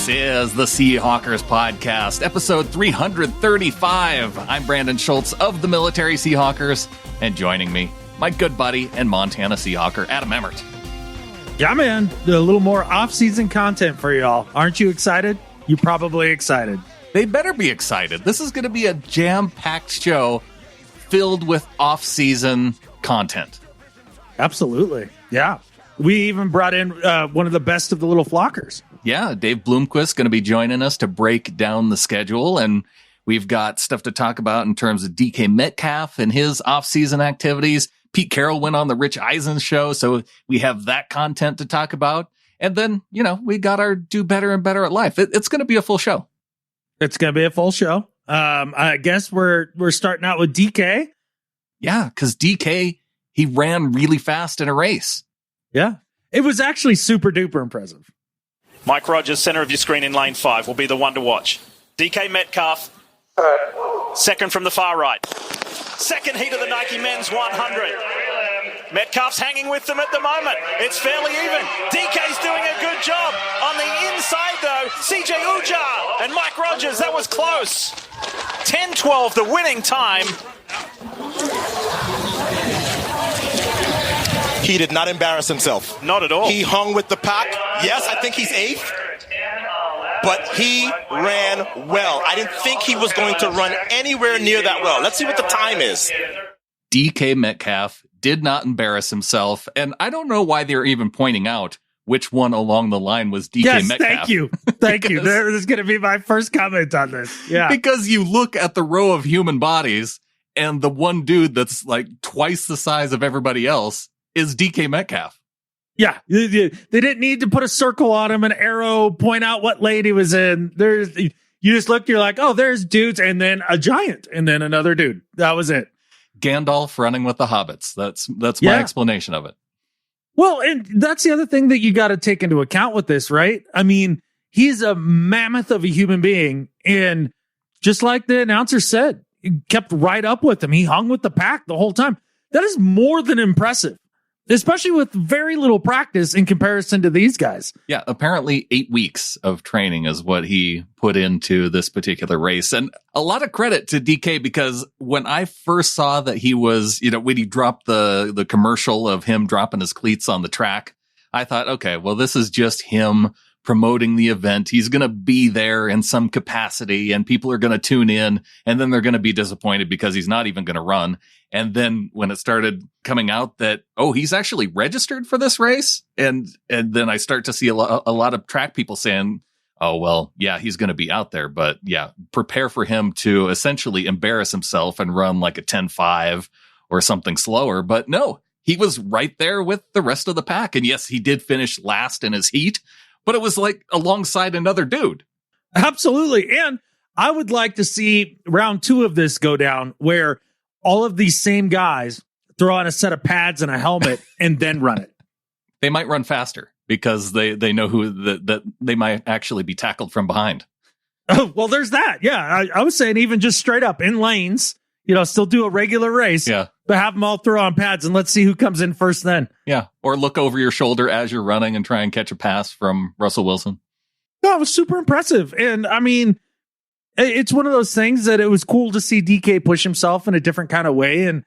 This is the Seahawkers Podcast, episode 335. I'm Brandon Schultz of the Military Seahawkers, and joining me, my good buddy and Montana Seahawker, Adam Emmert. Yeah, man, a little more off-season content for y'all. Aren't you excited? You're probably excited. They better be excited. This is going to be a jam-packed show filled with off-season content. Absolutely, yeah. We even brought in one of the best of the little flockers. Yeah, Dave Bloomquist going to be joining us to break down the schedule, and we've got stuff to talk about in terms of DK Metcalf and his off-season activities. Pete Carroll went on the Rich Eisen show, so we have that content to talk about. And then, you know, we got our do better and better at life. It's going to be a full show. It's going to be a full show. I guess we're starting out with DK. Yeah, because DK, he ran really fast in a race. Yeah, it was actually super duper impressive. Mike Rogers, center of your screen in lane 5, will be the one to watch. DK Metcalf, second from the far right. Second heat of the Nike Men's 100. Metcalf's hanging with them at the moment. It's fairly even. DK's doing a good job. On the inside, though, CJ Ujar and Mike Rogers. That was close. 10-12, the winning time. He did not embarrass himself. Not at all. He hung with the pack. Yes, I think he's 8th. But he ran well. I didn't think he was going to run anywhere near that well. Let's see what the time is. DK Metcalf did not embarrass himself. And I don't know why they're even pointing out which one along the line was DK Metcalf. Thank you. Thank you. This is going to be my first comment on this. Yeah. Because you look at the row of human bodies and the one dude that's like twice the size of everybody else is DK Metcalf. Yeah, they didn't need to put a circle on him, an arrow, point out what lane he was in. You just look, you're like, oh, there's dudes, and then a giant, and then another dude. That was it. Gandalf running with the hobbits. That's my explanation of it. Well, and that's the other thing that you got to take into account with this, right? I mean, he's a mammoth of a human being, and just like the announcer said, he kept right up with him. He hung with the pack the whole time. That is more than impressive. Especially with very little practice in comparison to these guys. Yeah, apparently 8 weeks of training is what he put into this particular race. And a lot of credit to DK, because when I first saw that he was, you know, when he dropped the commercial of him dropping his cleats on the track, I thought, okay, well, this is just him promoting the event. He's going to be there in some capacity and people are going to tune in and then they're going to be disappointed because he's not even going to run. And then when it started coming out that, oh, he's actually registered for this race. And then I start to see a lot of track people saying, oh, well, yeah, he's going to be out there. But yeah, prepare for him to essentially embarrass himself and run like a 10-5 or something slower. But no, he was right there with the rest of the pack. And yes, he did finish last in his heat, but it was like alongside another dude. Absolutely. And I would like to see round 2 of this go down where all of these same guys throw on a set of pads and a helmet and then run it. They might run faster because they know that they might actually be tackled from behind. Oh, well, there's that. Yeah, I was saying even just straight up in lanes, you know, still do a regular race, yeah, but have them all throw on pads and let's see who comes in first then. Yeah, or look over your shoulder as you're running and try and catch a pass from Russell Wilson. No, it was super impressive. And I mean, it's one of those things that it was cool to see DK push himself in a different kind of way. And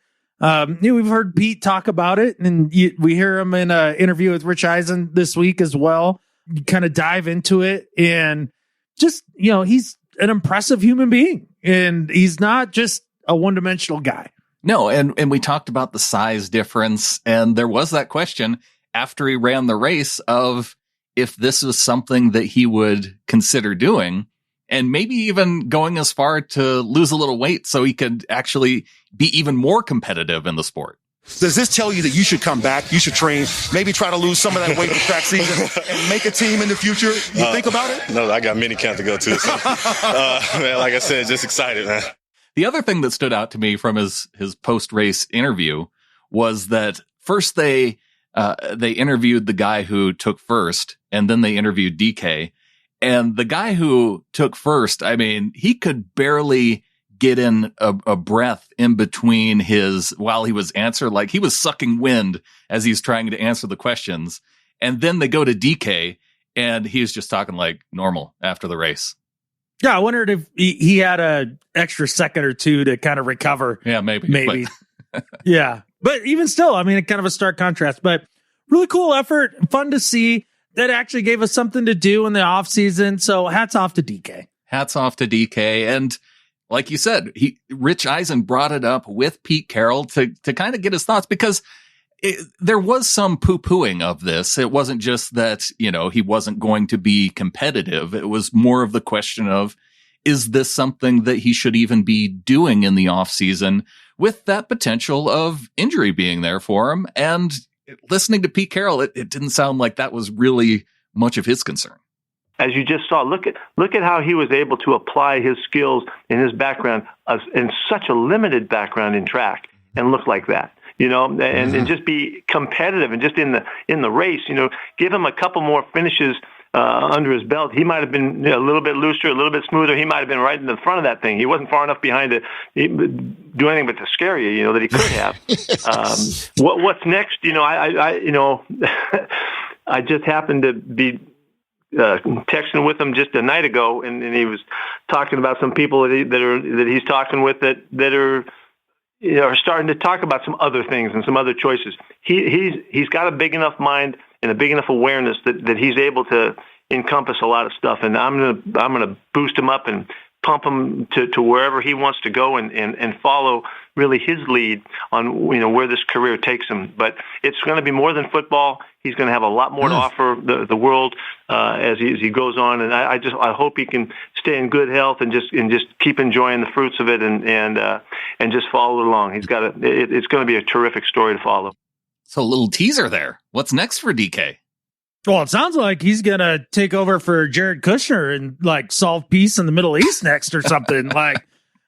we've heard Pete talk about it, and we hear him in an interview with Rich Eisen this week as well. You kind of dive into it, and just, you know, he's an impressive human being, and he's not just a one-dimensional guy. No, and we talked about the size difference, and there was that question after he ran the race of if this was something that he would consider doing. And maybe even going as far to lose a little weight so he could actually be even more competitive in the sport. Does this tell you that you should come back, you should train, maybe try to lose some of that weight for track season and make a team in the future? You think about it? No, I got mini camp to go to. So, man, like I said, just excited, man. The other thing that stood out to me from his post-race interview was that first they interviewed the guy who took first, and then they interviewed DK. And the guy who took first, I mean, he could barely get in a breath in between while he was answering, like he was sucking wind as he's trying to answer the questions. And then they go to DK And he was just talking like normal after the race. Yeah, I wondered if he had a extra second or two to kind of recover. Yeah, maybe. Yeah. But even still, I mean, kind of a stark contrast. But really cool effort. Fun to see. That actually gave us something to do in the offseason. So hats off to DK. Hats off to DK. And like you said, Rich Eisen brought it up with Pete Carroll to kind of get his thoughts, because there was some poo-pooing of this. It wasn't just that, he wasn't going to be competitive. It was more of the question of, is this something that he should even be doing in the offseason with that potential of injury being there for him? And listening to Pete Carroll, it didn't sound like that was really much of his concern. As you just saw, look at how he was able to apply his skills and his background in such a limited background in track and look like that. And just be competitive, and just in the race, give him a couple more finishes under his belt. He might have been a little bit looser, a little bit smoother. He might have been right in the front of that thing. He wasn't far enough behind to do anything but to scare you, that he could have. What's next? I just happened to be texting with him just a night ago, and he was talking about some people that he's talking with that are starting to talk about some other things and some other choices. He's got a big enough mind and a big enough awareness that he's able to encompass a lot of stuff. And I'm gonna boost him up and pump him to wherever he wants to go and follow really his lead on where this career takes him. But it's going to be more than football. He's going to have a lot more to offer the world as he goes on. And I hope he can stay in good health and just keep enjoying the fruits of it and just follow along. It's going to be a terrific story to follow. So a little teaser there. What's next for DK? Well, it sounds like he's going to take over for Jared Kushner and solve peace in the Middle East next or something.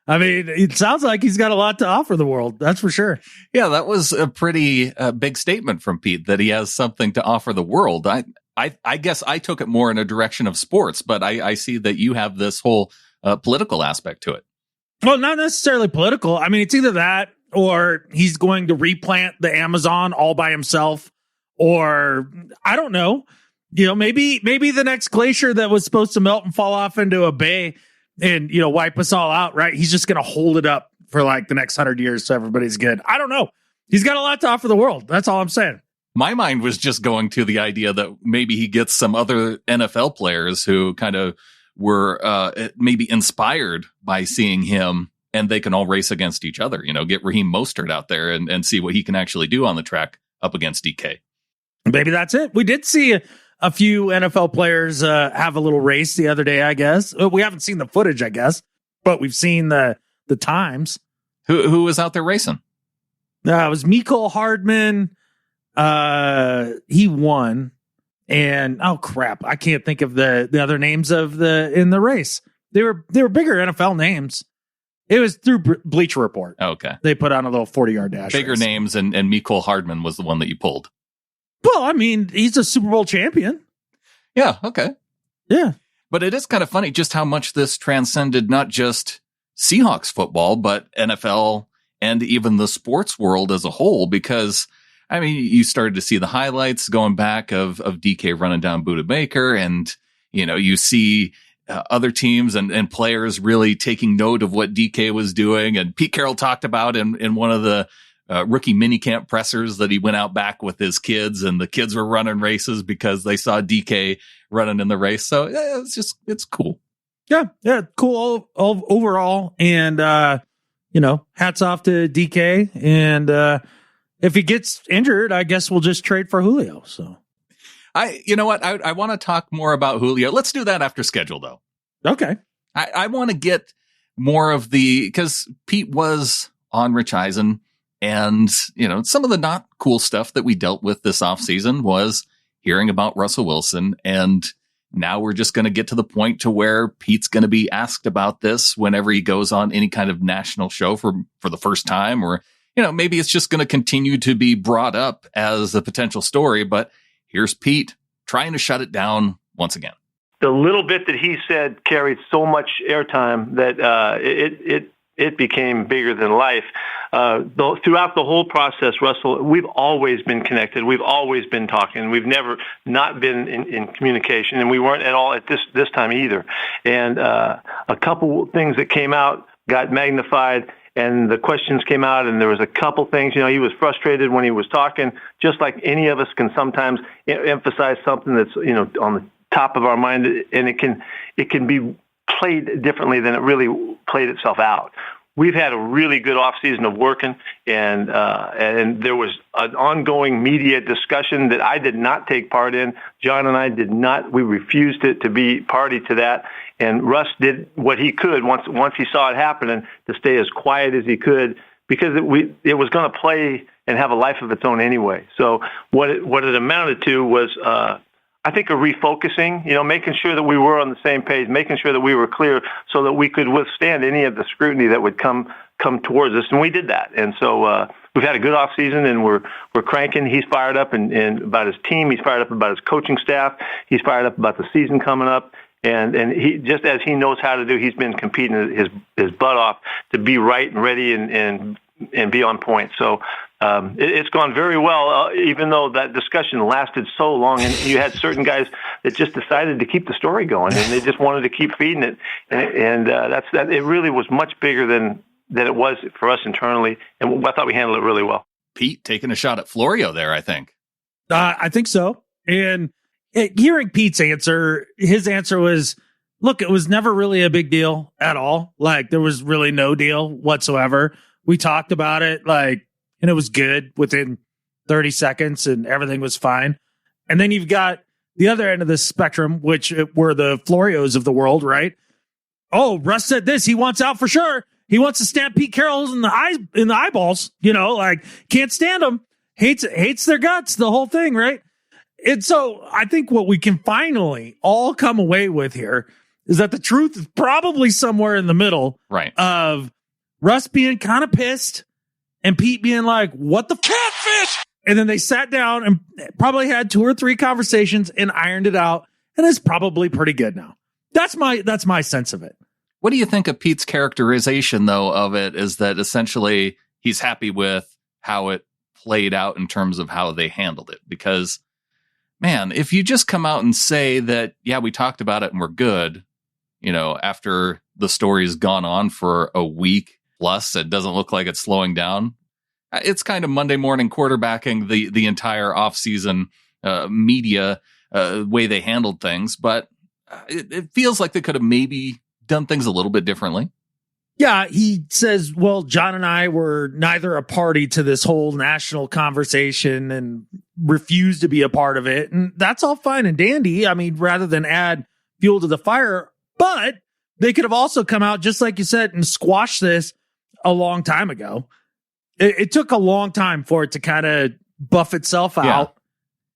It sounds like he's got a lot to offer the world. That's for sure. Yeah, that was a pretty big statement from Pete, that he has something to offer the world. I guess I took it more in a direction of sports, but I see that you have this whole political aspect to it. Well, not necessarily political. I mean, it's either that or he's going to replant the Amazon all by himself. Or I don't know, maybe the next glacier that was supposed to melt and fall off into a bay and, wipe us all out, right? He's just going to hold it up for the next 100 years so everybody's good. I don't know. He's got a lot to offer the world. That's all I'm saying. My mind was just going to the idea that maybe he gets some other NFL players who kind of were maybe inspired by seeing him, and they can all race against each other, get Raheem Mostert out there and see what he can actually do on the track up against DK. Maybe that's it. We did see a few NFL players have a little race the other day, I guess. We haven't seen the footage, I guess, but we've seen the times. Who was out there racing? It was Mecole Hardman. He won. And oh crap, I can't think of the other names in the race. They were bigger NFL names. It was through Bleacher Report. Okay. They put on a little 40-yard dash. Bigger race. Names, and Mecole Hardman was the one that you pulled. Well, I mean, he's a Super Bowl champion. Yeah, okay. Yeah. But it is kind of funny just how much this transcended not just Seahawks football, but NFL and even the sports world as a whole, because, I mean, you started to see the highlights going back of DK running down Budda Baker, and, you see other teams and players really taking note of what DK was doing. And Pete Carroll talked about in one of the rookie minicamp pressers that he went out back with his kids, and the kids were running races because they saw DK running in the race. So yeah, it's cool. Yeah. Cool overall. And, hats off to DK. And, if he gets injured, I guess we'll just trade for Julio. So you know what? I want to talk more about Julio. Let's do that after schedule though. Okay. I want to get more of because Pete was on Rich Eisen. And, some of the not cool stuff that we dealt with this offseason was hearing about Russell Wilson. And now we're just going to get to the point to where Pete's going to be asked about this whenever he goes on any kind of national show for the first time. Or, maybe it's just going to continue to be brought up as a potential story. But here's Pete trying to shut it down once again. The little bit that he said carried so much airtime that it became bigger than life. Throughout the whole process, Russell, we've always been connected. We've always been talking. We've never not been in communication, and we weren't at all at this time either. And a couple things that came out got magnified, and the questions came out, and there was a couple things. He was frustrated when he was talking, just like any of us can sometimes emphasize something that's on the top of our mind, and it can be played differently than it really played itself out. We've had a really good offseason of working, and there was an ongoing media discussion that I did not take part in. John and I did not. We refused to be party to that. And Russ did what he could once he saw it happening to stay as quiet as he could, because it was going to play and have a life of its own anyway. So what it amounted to was, I think, a refocusing, making sure that we were on the same page, making sure that we were clear so that we could withstand any of the scrutiny that would come towards us. And we did that. And so we've had a good off season, and we're cranking. He's fired up and about his team. He's fired up about his coaching staff. He's fired up about the season coming up. And he, just as he knows how to do, he's been competing his butt off to be right and ready and be on point. So it's gone very well, even though that discussion lasted so long, and you had certain guys that just decided to keep the story going, and they just wanted to keep feeding it. And that's that. It really was much bigger than it was for us internally, and I thought we handled it really well. Pete taking a shot at Florio there, I think. I think so. And hearing Pete's answer, his answer was, look, it was never really a big deal at all. Like, there was really no deal whatsoever. We talked about it, and it was good within 30 seconds, and everything was fine. And then you've got the other end of the spectrum, which were the Florios of the world, right? Oh, Russ said this. He wants out for sure. He wants to stamp Pete Carroll in the eyeballs. Can't stand them. Hates their guts. The whole thing, right? And so I think what we can finally all come away with here is that the truth is probably somewhere in the middle, right? Of Russ being kind of pissed and Pete being like, what the catfish? And then they sat down and probably had 2 or 3 conversations and ironed it out. And it's probably pretty good now. That's my sense of it. What do you think of Pete's characterization, though, of it? Is that essentially he's happy with how it played out in terms of how they handled it? Because, man, if you just come out and say that, yeah, we talked about it and we're good, after the story's gone on for a week plus, it doesn't look like it's slowing down. It's kind of Monday morning quarterbacking the entire offseason media way they handled things, but it feels like they could have maybe done things a little bit differently. Yeah, he says, well, John and I were neither a party to this whole national conversation and refused to be a part of it. And that's all fine and dandy. I mean, rather than add fuel to the fire, but they could have also come out, just like you said, and squashed this a long time ago. It took a long time for it to kind of buff itself out.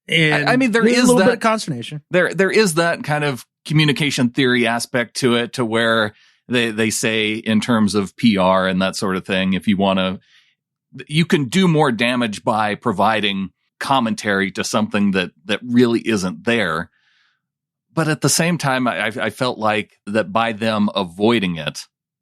Yeah. And I mean, there is a little that bit of consternation. There is that kind of communication theory aspect to it, to where they say in terms of PR and that sort of thing, if you want to, you can do more damage by providing commentary to something that really isn't there. But at the same time, I felt like that by them avoiding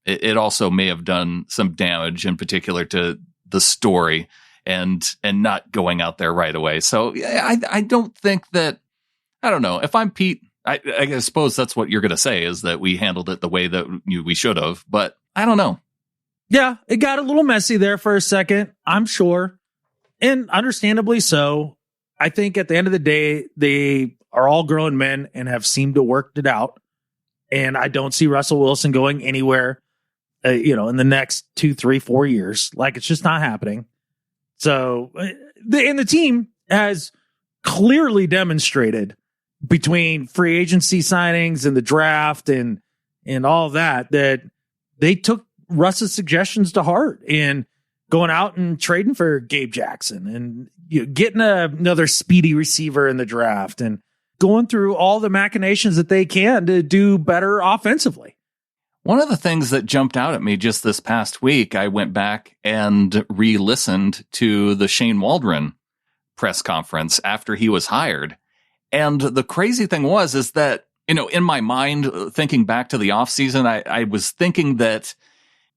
it also may have done some damage, in particular to the story, and not going out there right away. So I don't think that, I don't know, if I'm Pete, I suppose that's what you're going to say, is that we handled it the way that we should have, but I don't know. Yeah, it got a little messy there for a second, I'm sure. And understandably so. I think at the end of the day, they are all grown men and have seemed to work it out. And I don't see Russell Wilson going anywhere, in the next 2, 3, 4 years. Like, it's just not happening. So, the team has clearly demonstrated between free agency signings and the draft and all that they took Russ's suggestions to heart, and going out and trading for Gabe Jackson and getting another speedy receiver in the draft and going through all the machinations that they can to do better offensively. One of the things that jumped out at me just this past week, I went back and re-listened to the Shane Waldron press conference after he was hired. And the crazy thing is that, in my mind, thinking back to the offseason, I was thinking that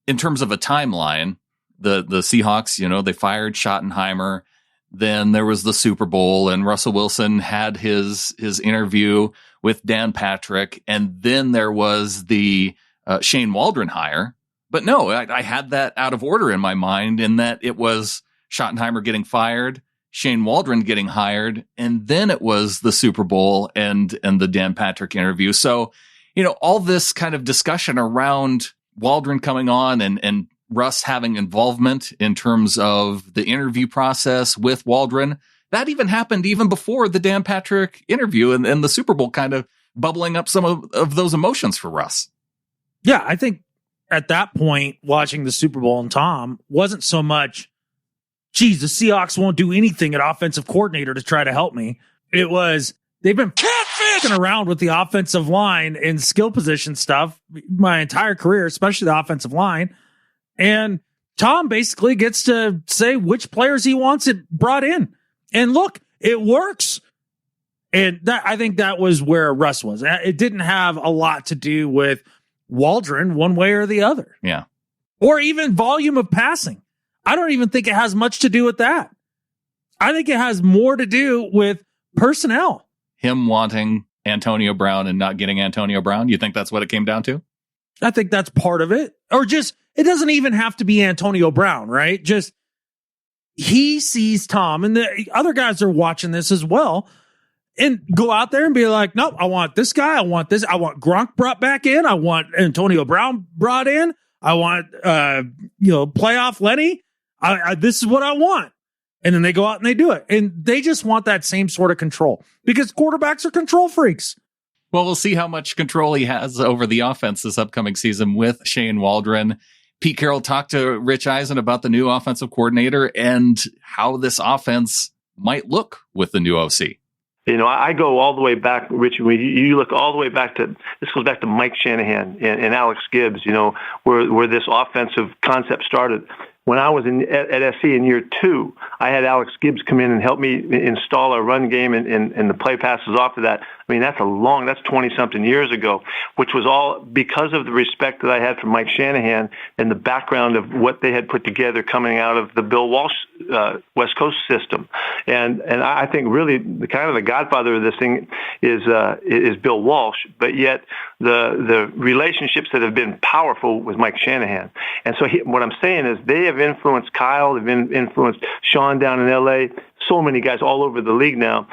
in terms of a timeline, the Seahawks, they fired Schottenheimer. Then there was the Super Bowl, and Russell Wilson had his interview with Dan Patrick. And then there was the Shane Waldron hire. But no, I had that out of order in my mind, in that it was Schottenheimer getting fired, Shane Waldron getting hired, and then it was the Super Bowl and the Dan Patrick interview. So, all this kind of discussion around Waldron coming on and Russ having involvement in terms of the interview process with Waldron, that even happened even before the Dan Patrick interview and the Super Bowl, kind of bubbling up some of those emotions for Russ. Yeah, I think at that point, watching the Super Bowl and Tom wasn't so much, geez, the Seahawks won't do anything at offensive coordinator to try to help me. It was, they've been catfishing around with the offensive line and skill position stuff my entire career, especially the offensive line. And Tom basically gets to say which players he wants it brought in. And look, it works. And I think that was where Russ was. It didn't have a lot to do with Waldron one way or the other. Yeah. Or even volume of passing. I don't even think it has much to do with that. I think it has more to do with personnel. Him wanting Antonio Brown and not getting Antonio Brown. You think that's what it came down to? I think that's part of it. Or just, it doesn't even have to be Antonio Brown, right? Just, he sees Tom, and the other guys are watching this as well, and go out there and be like, nope, I want this guy. I want this. I want Gronk brought back in. I want Antonio Brown brought in. I want, playoff Lenny. This is what I want. And then they go out and they do it. And they just want that same sort of control, because quarterbacks are control freaks. Well, we'll see how much control he has over the offense this upcoming season with Shane Waldron. Pete Carroll talked to Rich Eisen about the new offensive coordinator and how this offense might look with the new OC. I go all the way back, Rich. You look all the way back to, this goes back to Mike Shanahan and Alex Gibbs, where this offensive concept started. When I was at SC in year 2, I had Alex Gibbs come in and help me install a run game and the play passes off of that. I mean, that's 20-something years ago, which was all because of the respect that I had for Mike Shanahan and the background of what they had put together coming out of the Bill Walsh West Coast system. And I think really the godfather of this thing is Bill Walsh, but yet the relationships that have been powerful with Mike Shanahan. And so what I'm saying is they have influenced Kyle, they've influenced Sean down in L.A., so many guys all over the league now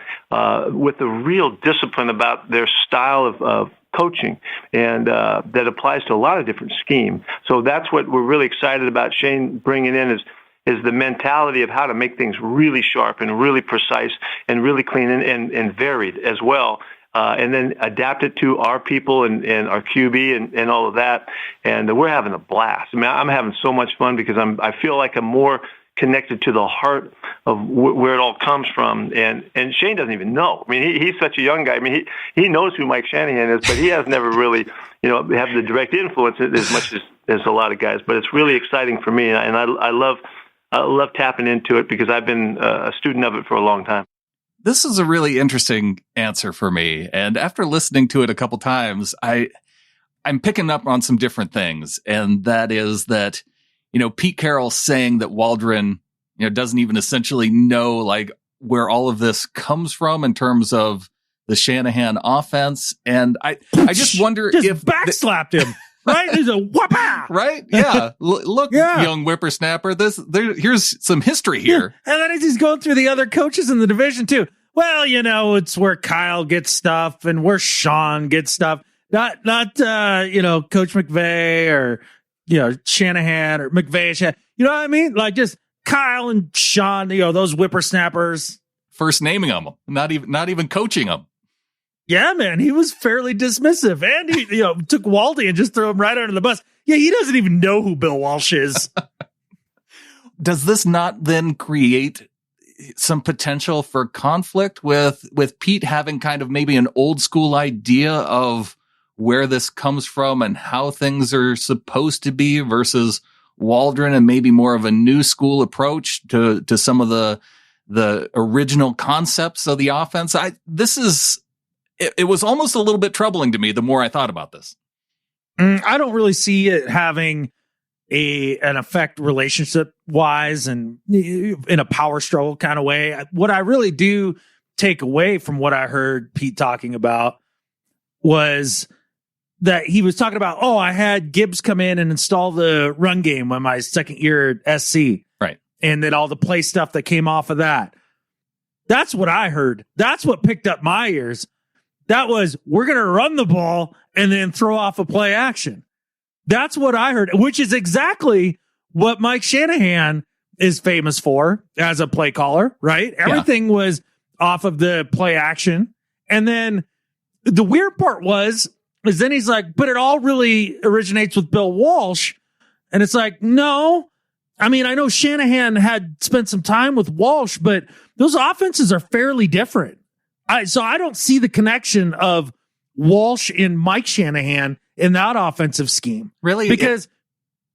with a real discipline about their style of coaching, and that applies to a lot of different schemes. So that's what we're really excited about Shane bringing in is the mentality of how to make things really sharp and really precise and really clean and varied as well. And then adapt it to our people and our QB and all of that. And we're having a blast. I mean, I'm having so much fun because I feel like I'm more connected to the heart of where it all comes from. And Shane doesn't even know. I mean, he's such a young guy. I mean, he knows who Mike Shanahan is, but he has never really, have the direct influence as much as a lot of guys. But it's really exciting for me. And I love tapping into it because I've been a student of it for a long time. This is a really interesting answer for me. And after listening to it a couple times, I'm picking up on some different things. And that is that, Pete Carroll saying that Waldron, doesn't even essentially know like where all of this comes from in terms of the Shanahan offense. And I just wonder if backslapped him. Right? He's a whapa! Right? Yeah. Look, young whippersnapper, here's some history here. Yeah. And then as he's going through the other coaches in the division too. Well, it's where Kyle gets stuff and where Sean gets stuff. Not Coach McVay or, Shanahan or McVay. You know what I mean? Like just Kyle and Sean, those whippersnappers. First naming them, not even coaching them. Yeah, man, he was fairly dismissive, and he took Waldy and just threw him right under the bus. Yeah, he doesn't even know who Bill Walsh is. Does this not then create some potential for conflict with Pete having kind of maybe an old school idea of where this comes from and how things are supposed to be versus Waldron and maybe more of a new school approach to some of the original concepts of the offense? It was almost a little bit troubling to me the more I thought about this. I don't really see it having an effect relationship wise and in a power struggle kind of way. What I really do take away from what I heard Pete talking about was that he was talking about, I had Gibbs come in and install the run game when my second year at SC. Right. And then all the play stuff that came off of that. That's what I heard. That's what picked up my ears. That was, we're going to run the ball and then throw off a play action. That's what I heard, which is exactly what Mike Shanahan is famous for as a play caller, right? Everything was off of the play action. And then the weird part is then he's like, but it all really originates with Bill Walsh. And it's like, no. I mean, I know Shanahan had spent some time with Walsh, but those offenses are fairly different. So I don't see the connection of Walsh and Mike Shanahan in that offensive scheme. Really? Because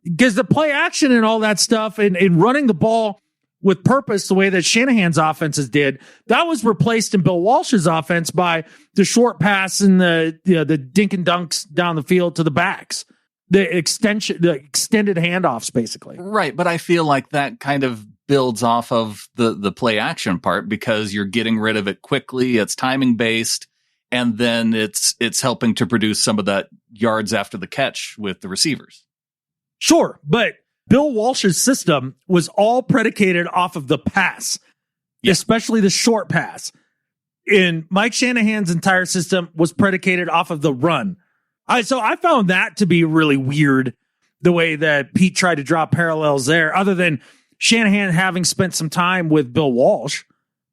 the play action and all that stuff and running the ball with purpose, the way that Shanahan's offenses did, that was replaced in Bill Walsh's offense by the short pass and the dink and dunks down the field to the backs. The extended handoffs, basically. Right, but I feel like that kind of builds off of the play action part because you're getting rid of it quickly. It's timing based, and then it's helping to produce some of that yards after the catch with the receivers. Sure, but Bill Walsh's system was all predicated off of the pass, especially the short pass. And Mike Shanahan's entire system was predicated off of the run. So I found that to be really weird, the way that Pete tried to draw parallels there, other than Shanahan having spent some time with Bill Walsh.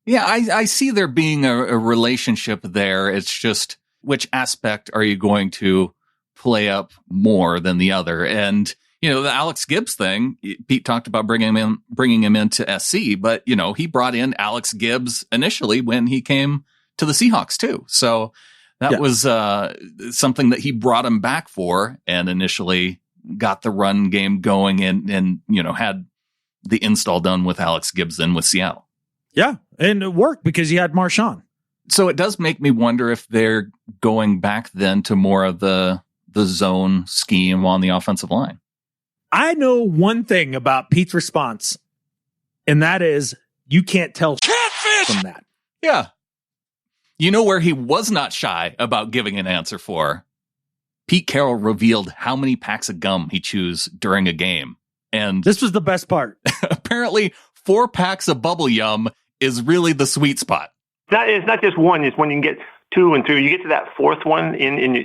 Yeah, I see there being a relationship there. It's just which aspect are you going to play up more than the other? And, the Alex Gibbs thing, Pete talked about bringing him into SC, but, he brought in Alex Gibbs initially when he came to the Seahawks too. So that was something that he brought him back for and initially got the run game going and had the install done with Alex Gibbs then with Seattle. Yeah, and it worked because you had Marshawn. So it does make me wonder if they're going back then to more of the zone scheme on the offensive line. I know one thing about Pete's response, and that is you can't tell catfish from that. Yeah. You know where he was not shy about giving an answer for? Pete Carroll revealed how many packs of gum he chews during a game. And this was the best part. Apparently 4 packs of bubble yum is really the sweet spot. It's not just one. It's when you can get 2 and 2. You get to that fourth one in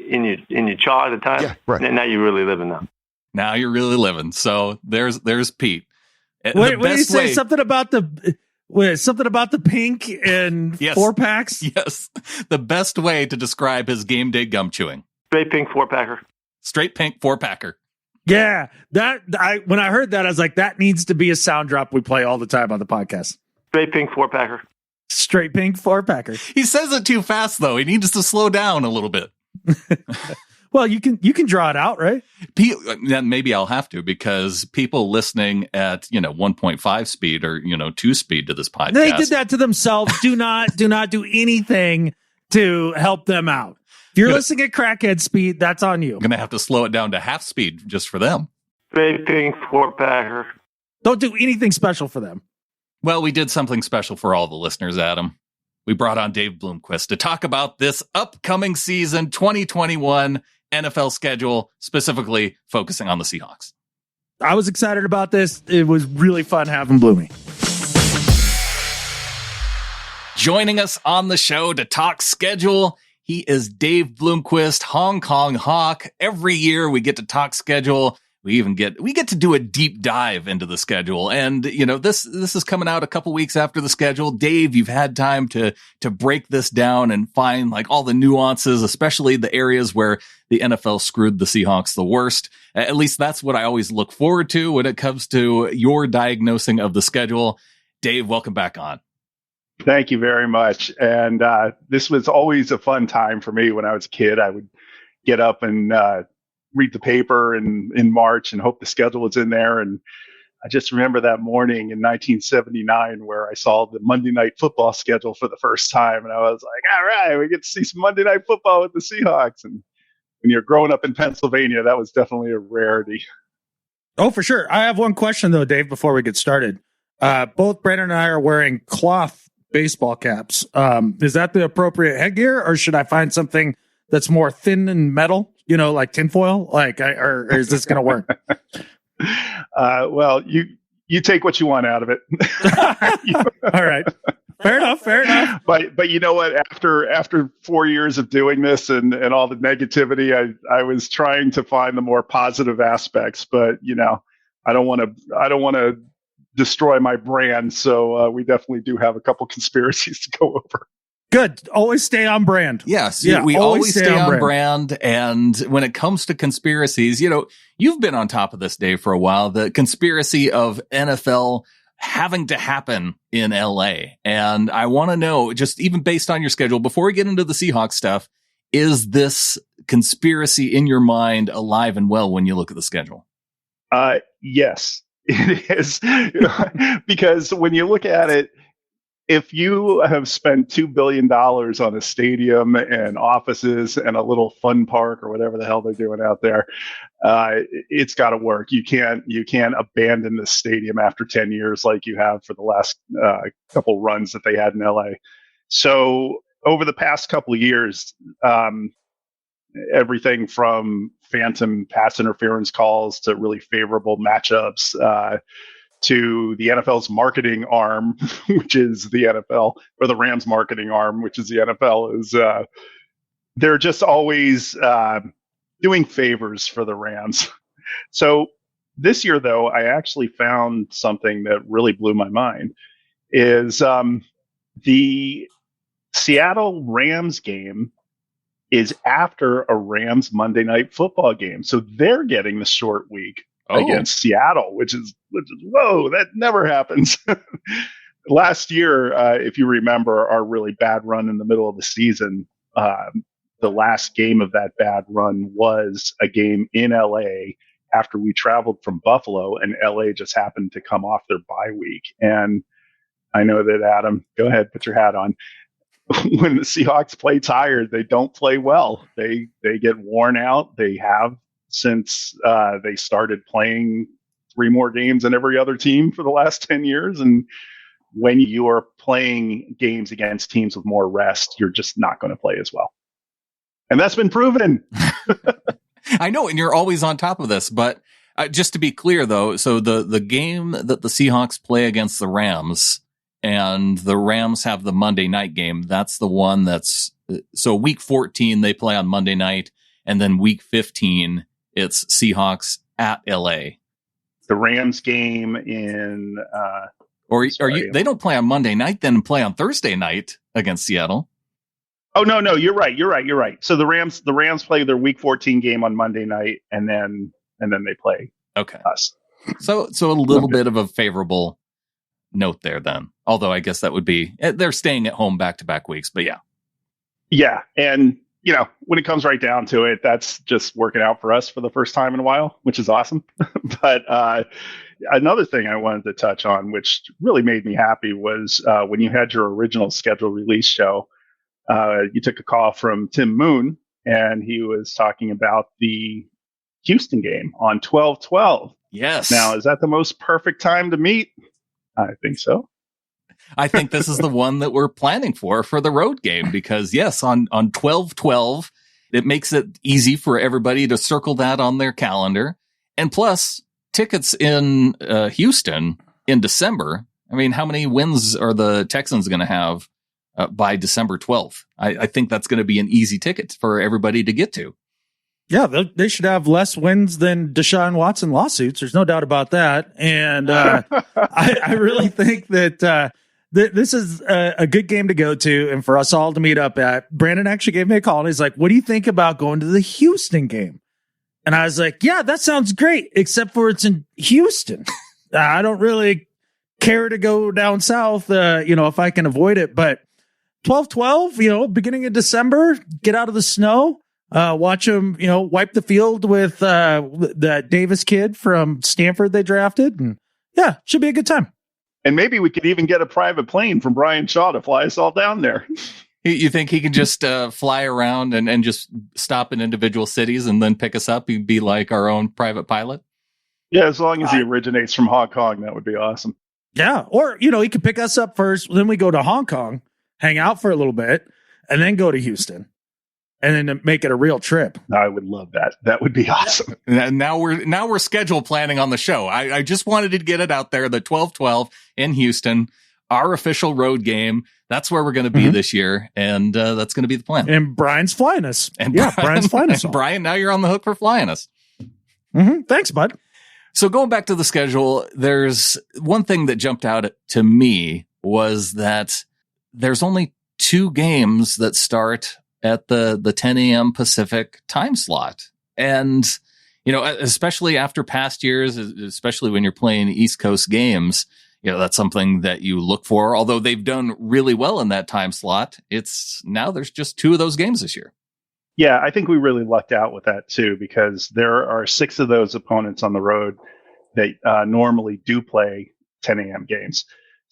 your jaw at a time. Yeah, right. And now you're really living now. Now you're really living. So there's Pete. Wait, did you say something about the pink and 4 packs? Yes. The best way to describe his game day gum chewing. Straight pink 4-packer. Straight pink 4-packer. Yeah. When I heard that, I was like, that needs to be a sound drop we play all the time on the podcast. Straight pink 4-packer. Straight pink 4-packer. He says it too fast, though. He needs to slow down a little bit. Well, you can draw it out, right? Maybe I'll have to, because people listening at 1.5 speed or 2 speed to this podcast, they did that to themselves. Do not do anything to help them out. If you're listening at crackhead speed, that's on you. I'm gonna have to slow it down to half speed just for them. Straight pink 4-packer. Don't do anything special for them. Well, we did something special for all the listeners, Adam. We brought on Dave Bloomquist to talk about this upcoming season 2021 NFL schedule, specifically focusing on the Seahawks. I was excited about this. It was really fun having Bloomy. Joining us on the show to talk schedule, he is Dave Bloomquist, Hong Kong Hawk. Every year we get to talk schedule. We get to do a deep dive into the schedule. And, this is coming out a couple weeks after the schedule. Dave, you've had time to break this down and find like all the nuances, especially the areas where the NFL screwed the Seahawks the worst. At least that's what I always look forward to when it comes to your diagnosing of the schedule. Dave, welcome back on. Thank you very much. And this was always a fun time for me when I was a kid. I would get up and read the paper in March and hope the schedule was in there. And I just remember that morning in 1979 where I saw the Monday Night Football schedule for the first time. And I was like, all right, we get to see some Monday Night Football with the Seahawks. And when you're growing up in Pennsylvania, that was definitely a rarity. Oh, for sure. I have one question though, Dave, before we get started. Both Brandon and I are wearing cloth baseball caps. Is that the appropriate headgear, or should I find something that's more thin and metal, like tinfoil? Or is this going to work? Well, you take what you want out of it. All right. Fair enough. But you know what? After 4 years of doing this and all the negativity, I was trying to find the more positive aspects. But I don't want to destroy my brand. So we definitely do have a couple conspiracies to go over. Good. Always stay on brand. Yes. Yeah, we always stay on brand. And when it comes to conspiracies, you've been on top of this, Dave, for a while. The conspiracy of NFL having to happen in LA. And I want to know, just even based on your schedule, before we get into the Seahawks stuff, is this conspiracy in your mind alive and well when you look at the schedule? Yes, it is. Because when you look at it, if you have spent $2 billion on a stadium and offices and a little fun park or whatever the hell they're doing out there, it's got to work. You can't abandon this stadium after 10 years like you have for the last couple runs that they had in LA. So over the past couple of years, everything from phantom pass interference calls to really favorable matchups, to the NFL's marketing arm, which is the NFL, or the Rams marketing arm, which is the NFL, is they're just always doing favors for the Rams. So this year, though, I actually found something that really blew my mind, is the Seattle Rams game is after a Rams Monday Night Football game. So they're getting the short week against Seattle, which is whoa, that never happens. Last year, if you remember our really bad run in the middle of the season, the last game of that bad run was a game in LA after we traveled from Buffalo, and LA just happened to come off their bye week. And I know that, Adam, go ahead, put your hat on. When the Seahawks play tired, they don't play well. They get worn out. They have since they started playing 3 more games than every other team for the last 10 years. And when you're playing games against teams with more rest, you're just not going to play as well. And that's been proven. I know, and you're always on top of this. But just to be clear, though, so the game that the Seahawks play against the Rams, and the Rams have the Monday night game, that's the one that's... So week 14, they play on Monday night, and then week 15... it's Seahawks at LA. The Rams game in, they don't play on Monday night, then play on Thursday night against Seattle. Oh, no, you're right. So the Rams play their week 14 game on Monday night, and then they play us. So a little bit of a favorable note there then. Although I guess that would be, they're staying at home back-to-back weeks, but yeah. Yeah. And, when it comes right down to it, that's just working out for us for the first time in a while, which is awesome. But another thing I wanted to touch on, which really made me happy, was when you had your original schedule release show, you took a call from Tim Moon, and he was talking about the Houston game on 12/12. Yes. Now, is that the most perfect time to meet? I think so. I think this is the one that we're planning for the road game, because yes, on 12/12, it makes it easy for everybody to circle that on their calendar. And plus, tickets in Houston in December. I mean, how many wins are the Texans going to have by December 12th? I think that's going to be an easy ticket for everybody to get to. Yeah, they should have less wins than Deshaun Watson lawsuits. There's no doubt about that. And I really think that this is a good game to go to and for us all to meet up at. Brandon actually gave me a call, and he's like, what do you think about going to the Houston game? And I was like, yeah, that sounds great, except for it's in Houston. I don't really care to go down south, if I can avoid it. But 12/12, beginning of December, get out of the snow. Watch them, wipe the field with the Davis kid from Stanford they drafted. And yeah, should be a good time. And maybe we could even get a private plane from Brian Shaw to fly us all down there. You think he can just fly around and just stop in individual cities and then pick us up? He'd be like our own private pilot? Yeah, as long as he originates from Hong Kong, that would be awesome. Yeah. Or, he could pick us up first. Then we go to Hong Kong, hang out for a little bit, and then go to Houston. And then make it a real trip. I would love that. That would be awesome. Now we're schedule planning on the show. I just wanted to get it out there. The 12-12 in Houston, our official road game. That's where we're going to be this year, and that's going to be the plan. And Brian's flying us. And Brian's flying us. Brian, now you're on the hook for flying us. Thanks, bud. So going back to the schedule, there's one thing that jumped out to me was that there's only 2 games that start at the 10 a.m. Pacific time slot. And, especially after past years, especially when you're playing East Coast games, that's something that you look for. Although they've done really well in that time slot, there's just 2 of those games this year. Yeah, I think we really lucked out with that too, because there are 6 of those opponents on the road that normally do play 10 a.m. games.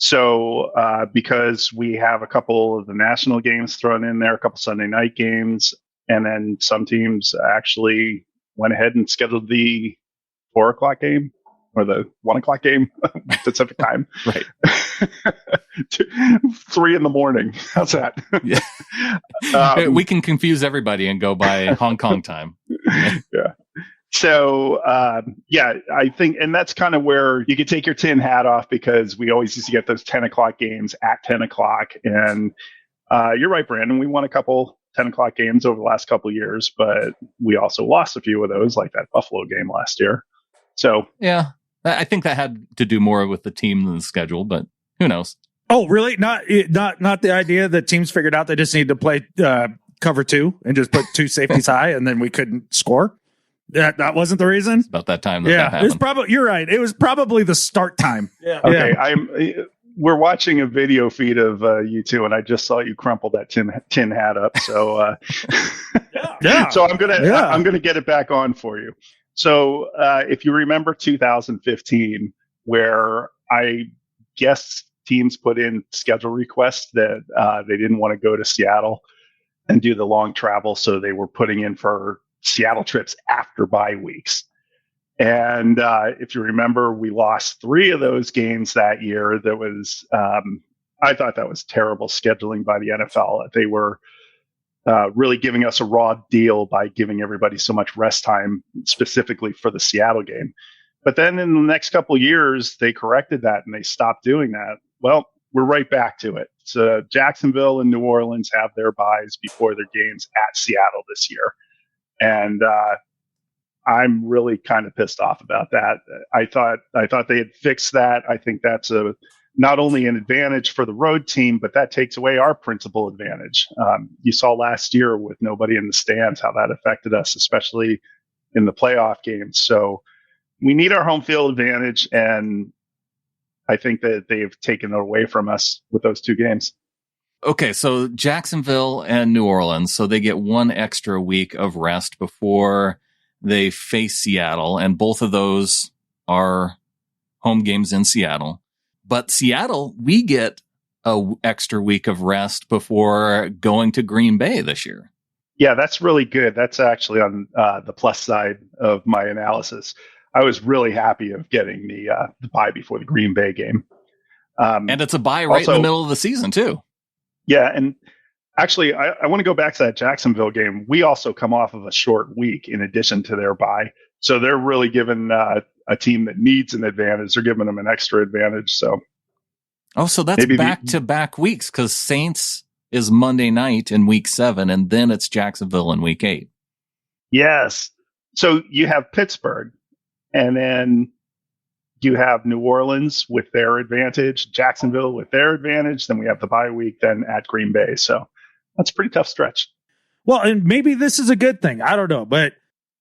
So because we have a couple of the national games thrown in there, a couple Sunday night games, and then some teams actually went ahead and scheduled the 4 o'clock game or the 1 o'clock game Pacific time. Right. 3 a.m. How's that? Yeah. We can confuse everybody and go by Hong Kong time. Yeah. So, I think, and that's kind of where you could take your tin hat off, because we always used to get those 10 o'clock games at 10 o'clock. And you're right, Brandon. We won a couple 10 o'clock games over the last couple of years, but we also lost a few of those, like that Buffalo game last year. So, yeah, I think that had to do more with the team than the schedule, but who knows? Oh, really? Not the idea that teams figured out they just need to play cover 2 and just put 2 safeties high, and then we couldn't score. That wasn't the reason. It's about that time that happened. It's probably, you're right. It was probably the start time. Yeah. Okay. We're watching a video feed of you two, and I just saw you crumple that tin hat up. So, So I'm gonna get it back on for you. So if you remember 2015, where I guess teams put in schedule requests that they didn't want to go to Seattle and do the long travel, so they were putting in for Seattle trips after bye weeks. And if you remember, we lost 3 of those games that year. That was, I thought that was terrible scheduling by the NFL. They were really giving us a raw deal by giving everybody so much rest time, specifically for the Seattle game. But then in the next couple of years, they corrected that and they stopped doing that. Well, we're right back to it. So Jacksonville and New Orleans have their byes before their games at Seattle this year. And I'm really kind of pissed off about that. I thought they had fixed that. I think that's not only an advantage for the road team, but that takes away our principal advantage. You saw last year with nobody in the stands how that affected us, especially in the playoff games. So we need our home field advantage, and I think that they've taken it away from us with those 2 games. Okay, so Jacksonville and New Orleans, so they get 1 extra week of rest before they face Seattle, and both of those are home games in Seattle. But Seattle, we get a extra week of rest before going to Green Bay this year. Yeah, that's really good. That's actually on the plus side of my analysis. I was really happy of getting the bye before the Green Bay game. And it's a bye right in the middle of the season, too. Yeah, and actually, I want to go back to that Jacksonville game. We also come off of a short week in addition to their bye. So they're really giving a team that needs an advantage, they're giving them an extra advantage. So that's back-to-back weeks, because Saints is Monday night in week 7, and then it's Jacksonville in week 8. Yes. So you have Pittsburgh, and then you have New Orleans with their advantage, Jacksonville with their advantage. Then we have the bye week, then at Green Bay. So that's a pretty tough stretch. Well, and maybe this is a good thing. I don't know. But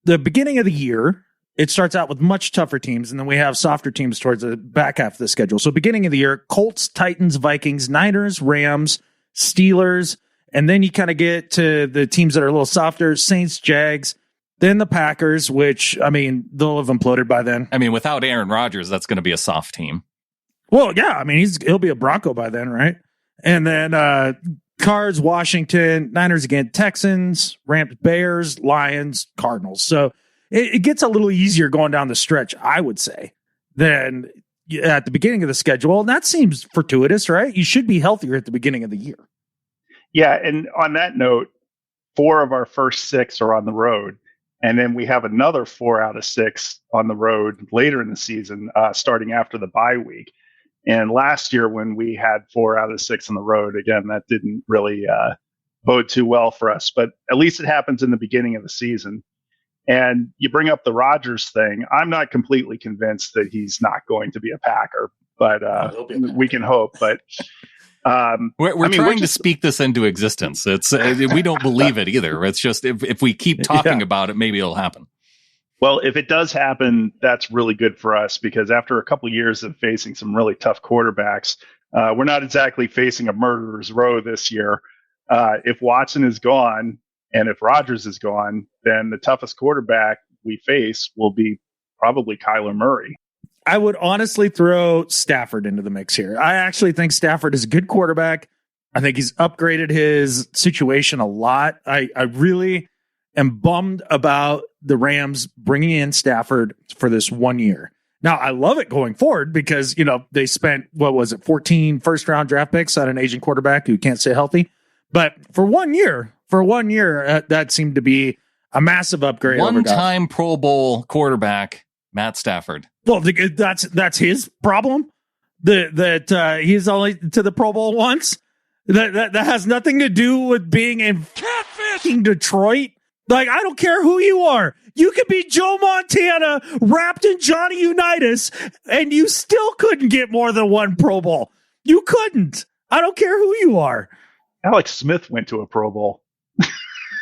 the beginning of the year, it starts out with much tougher teams, and then we have softer teams towards the back half of the schedule. So beginning of the year, Colts, Titans, Vikings, Niners, Rams, Steelers, and then you kind of get to the teams that are a little softer, Saints, Jags, then the Packers, which, I mean, they'll have imploded by then. I mean, without Aaron Rodgers, that's going to be a soft team. Well, yeah, I mean, he'll be a Bronco by then, right? And then Cards, Washington, Niners again, Texans, Rams, Bears, Lions, Cardinals. So it gets a little easier going down the stretch, I would say, than at the beginning of the schedule. And that seems fortuitous, right? You should be healthier at the beginning of the year. Yeah, and on that note, 4 of our first 6 are on the road. And then we have another 4 out of 6 on the road later in the season, starting after the bye week. And last year when we had 4 out of 6 on the road, again, that didn't really bode too well for us. But at least it happens in the beginning of the season. And you bring up the Rodgers thing. I'm not completely convinced that he's not going to be a Packer, but we can hope. But we're trying to speak this into existence. It's we don't believe it either. It's just if we keep talking about it, maybe it'll happen. Well, if it does happen, that's really good for us because after a couple of years of facing some really tough quarterbacks, we're not exactly facing a murderer's row this year. If Watson is gone and if Rodgers is gone, then the toughest quarterback we face will be probably Kyler Murray. I would honestly throw Stafford into the mix here. I actually think Stafford is a good quarterback. I think he's upgraded his situation a lot. I really am bummed about the Rams bringing in Stafford for this 1 year. Now, I love it going forward because, they spent, 14 first-round draft picks on an aging quarterback who can't stay healthy. But for 1 year, that seemed to be a massive upgrade. One-time Pro Bowl quarterback, Matt Stafford. Well, that's his problem. That he's only to the Pro Bowl once. That has nothing to do with being in catfishing Detroit. Like, I don't care who you are. You could be Joe Montana wrapped in Johnny Unitas, and you still couldn't get more than 1 Pro Bowl. You couldn't. I don't care who you are. Alex Smith went to a Pro Bowl.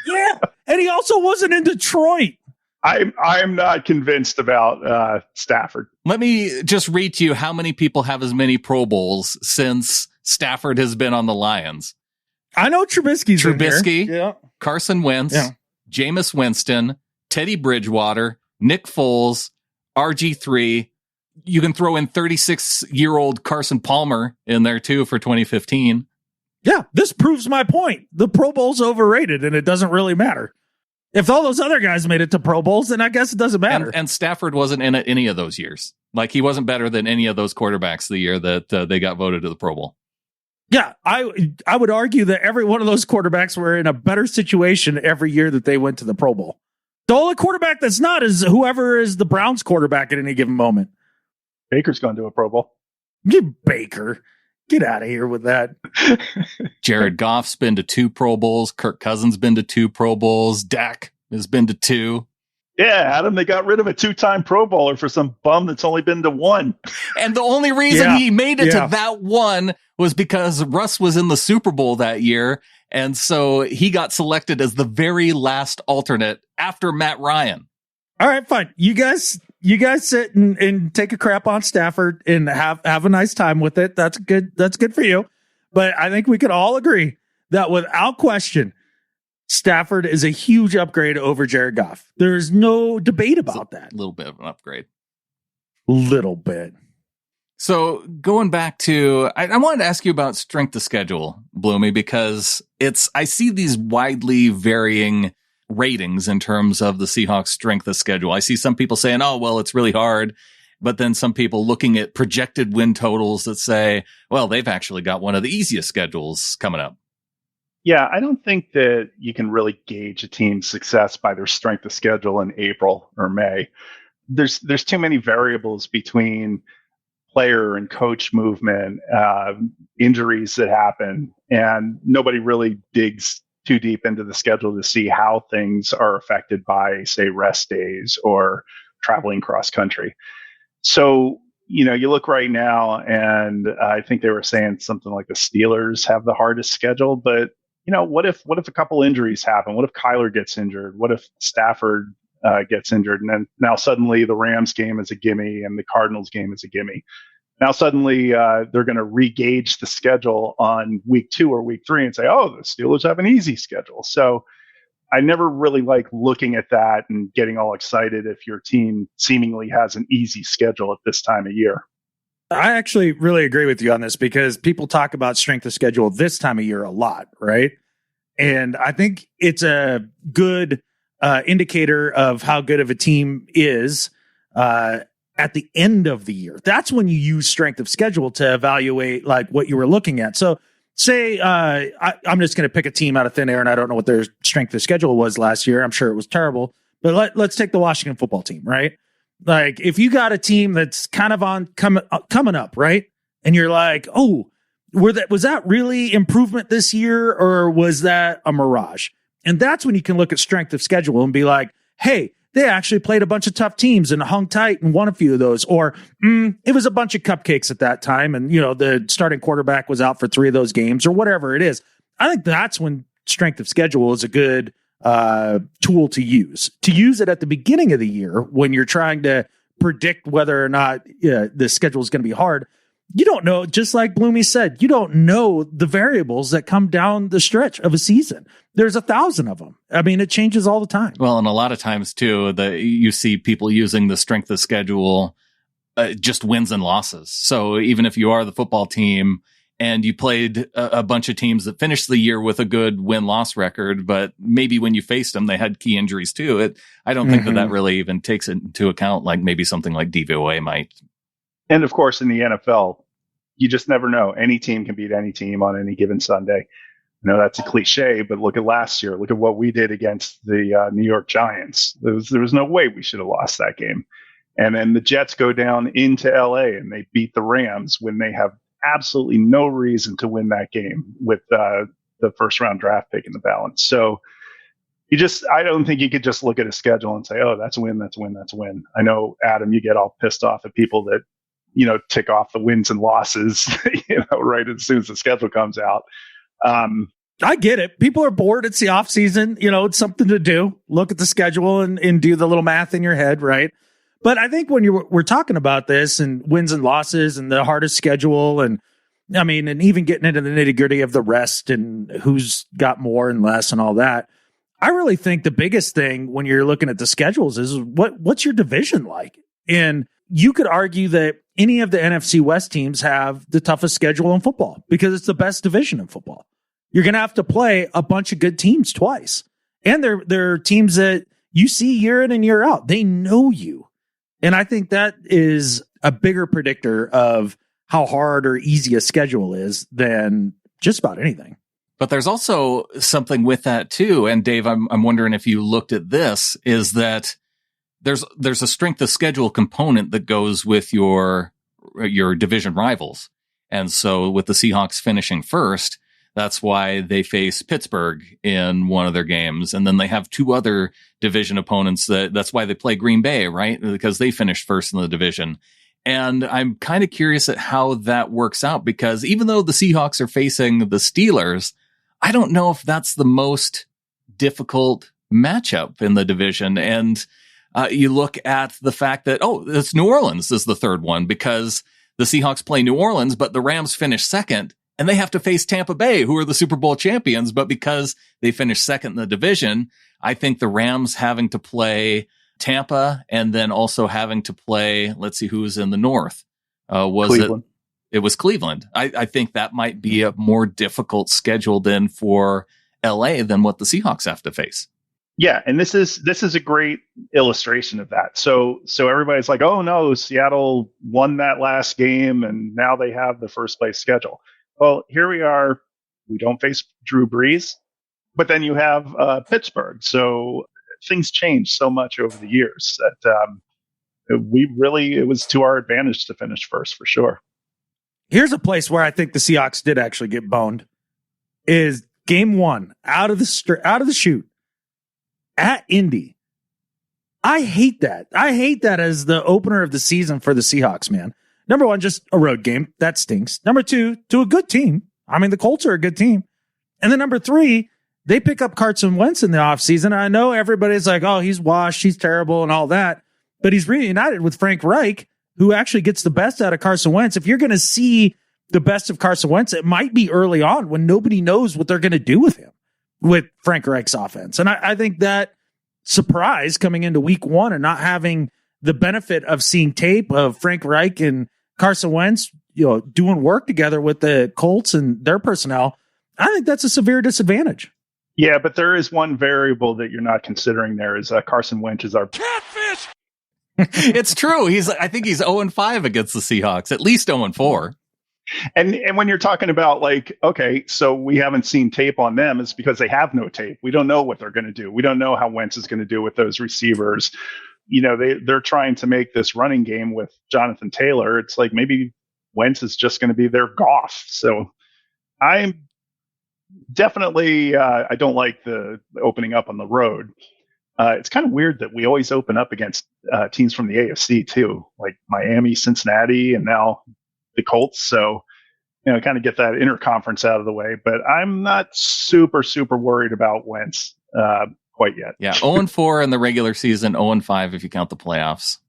Yeah, and he also wasn't in Detroit. I'm not convinced about Stafford. Let me just read to you how many people have as many Pro Bowls since Stafford has been on the Lions. I know Trubisky's in there. Yeah. Carson Wentz, Jameis Winston, Teddy Bridgewater, Nick Foles, RG3. You can throw in 36-year-old Carson Palmer in there too for 2015. Yeah, this proves my point. The Pro Bowl's overrated, and it doesn't really matter. If all those other guys made it to Pro Bowls, then I guess it doesn't matter. And Stafford wasn't in it any of those years. Like, he wasn't better than any of those quarterbacks the year that they got voted to the Pro Bowl. Yeah, I would argue that every one of those quarterbacks were in a better situation every year that they went to the Pro Bowl. The only quarterback that's not is whoever is the Browns quarterback at any given moment. Baker's going to a Pro Bowl. You Baker. Get out of here with that. Jared Goff's been to 2 Pro Bowls. Kirk Cousins been to 2 Pro Bowls. Dak has been to 2. Yeah, Adam, they got rid of a 2-time Pro Bowler for some bum that's only been to 1. And the only reason he made it to that 1 was because Russ was in the Super Bowl that year. And so he got selected as the very last alternate after Matt Ryan. All right, fine. You guys sit and take a crap on Stafford and have a nice time with it. That's good. That's good for you. But I think we could all agree that without question, Stafford is a huge upgrade over Jared Goff. There's no debate about that. A little bit of an upgrade. Little bit. So going back to, I wanted to ask you about strength of schedule, Bloomy, because I see these widely varying ratings in terms of the Seahawks strength of schedule. I see some people saying, oh, well, it's really hard. But then some people looking at projected win totals that say, well, they've actually got one of the easiest schedules coming up. Yeah, I don't think that you can really gauge a team's success by their strength of schedule in April or May. There's too many variables between player and coach movement, injuries that happen, and nobody really digs too deep into the schedule to see how things are affected by, say, rest days or traveling cross country. So, you look right now, and I think they were saying something like the Steelers have the hardest schedule, but what if a couple injuries happen? What if Kyler gets injured? What if Stafford gets injured? And then now suddenly the Rams game is a gimme and the Cardinals game is a gimme. Now suddenly they're going to re-gauge the schedule on week 2 or week 3 and say, oh, the Steelers have an easy schedule. So I never really like looking at that and getting all excited if your team seemingly has an easy schedule at this time of year. I actually really agree with you on this because people talk about strength of schedule this time of year a lot, right? And I think it's a good indicator of how good of a team is at the end of the year. That's when you use strength of schedule to evaluate like what you were looking at. So say I'm just going to pick a team out of thin air, and I don't know what their strength of schedule was last year. I'm sure it was terrible. But let's take the Washington football team, right? Like if you got a team that's kind of on coming up, right? And you're like, oh, was that really improvement this year, or was that a mirage? And that's when you can look at strength of schedule and be like, hey, they actually played a bunch of tough teams and hung tight and won a few of those. Or it was a bunch of cupcakes at that time. And, the starting quarterback was out for 3 of those games or whatever it is. I think that's when strength of schedule is a good tool to use. To use it at the beginning of the year when you're trying to predict whether or not the schedule is going to be hard. You don't know, just like Bloomy said, you don't know the variables that come down the stretch of a season. There's 1,000 of them. I mean, it changes all the time. Well, and a lot of times too, you see people using the strength of schedule, just wins and losses. So even if you are the football team and you played a bunch of teams that finished the year with a good win-loss record, but maybe when you faced them, they had key injuries too. I don't think that really even takes it into account like maybe something like DVOA might. And of course, in the NFL, you just never know. Any team can beat any team on any given Sunday. I know that's a cliche, but look at last year. Look at what we did against the New York Giants. There was no way we should have lost that game. And then the Jets go down into LA and they beat the Rams when they have absolutely no reason to win that game with the first round draft pick in the balance. So I don't think you could just look at a schedule and say, oh, that's a win, that's a win, that's a win. I know, Adam, you get all pissed off at people that, tick off the wins and losses, right as soon as the schedule comes out. I get it. People are bored. It's the off season. It's something to do. Look at the schedule and do the little math in your head, right? But I think when we're talking about this and wins and losses and the hardest schedule, and even getting into the nitty gritty of the rest and who's got more and less and all that, I really think the biggest thing when you're looking at the schedules is what's your division like? And you could argue that any of the NFC West teams have the toughest schedule in football because it's the best division in football. You're going to have to play a bunch of good teams twice. And they're teams that you see year in and year out. They know you. And I think that is a bigger predictor of how hard or easy a schedule is than just about anything. But there's also something with that too. And Dave, I'm wondering if you looked at this, is that there's a strength of schedule component that goes with your division rivals. And so with the Seahawks finishing first, that's why they face Pittsburgh in one of their games. And then they have 2 other division opponents that's why they play Green Bay, right? Because they finished first in the division. And I'm kind of curious at how that works out, because even though the Seahawks are facing the Steelers, I don't know if that's the most difficult matchup in the division. And you look at the fact that, it's New Orleans is the third one, because the Seahawks play New Orleans, but the Rams finish second, and they have to face Tampa Bay, who are the Super Bowl champions. But because they finished second in the division, I think the Rams having to play Tampa and then also having to play, let's see who's in the North. Cleveland. It was Cleveland. I think that might be a more difficult schedule than for LA than what the Seahawks have to face. Yeah, and this is a great illustration of that. So everybody's like, oh no, Seattle won that last game and now they have the first place schedule. Well, here we are. We don't face Drew Brees, but then you have Pittsburgh. So things change so much over the years that it was to our advantage to finish first for sure. Here's a place where I think the Seahawks did actually get boned. Is game 1 out of the chute at Indy. I hate that. I hate that as the opener of the season for the Seahawks, man. Number 1, just a road game. That stinks. Number 2, to a good team. The Colts are a good team. And then number 3, they pick up Carson Wentz in the offseason. I know everybody's like, oh, he's washed, he's terrible and all that. But he's reunited with Frank Reich, who actually gets the best out of Carson Wentz. If you're going to see the best of Carson Wentz, it might be early on when nobody knows what they're going to do with him, with Frank Reich's offense. And I think that surprise coming into week 1 and not having the benefit of seeing tape of Frank Reich and Carson Wentz, doing work together with the Colts and their personnel, I think that's a severe disadvantage. Yeah, but there is one variable that you're not considering there is Carson Wentz is our Catfish! It's true. I think he's 0-5 against the Seahawks, at least 0-4. And when you're talking about like, okay, so we haven't seen tape on them, it's because they have no tape. We don't know what they're going to do. We don't know how Wentz is going to do with those receivers. You know, they're trying to make this running game with Jonathan Taylor. It's like maybe Wentz is just going to be their Goff. So I'm definitely, I don't like the opening up on the road. It's kind of weird that we always open up against teams from the AFC too, like Miami, Cincinnati, and now the Colts. So, you know, kind of get that interconference out of the way. But I'm not super worried about Wentz quite yet. Yeah, 0-4 in the regular season, 0-5 if you count the playoffs.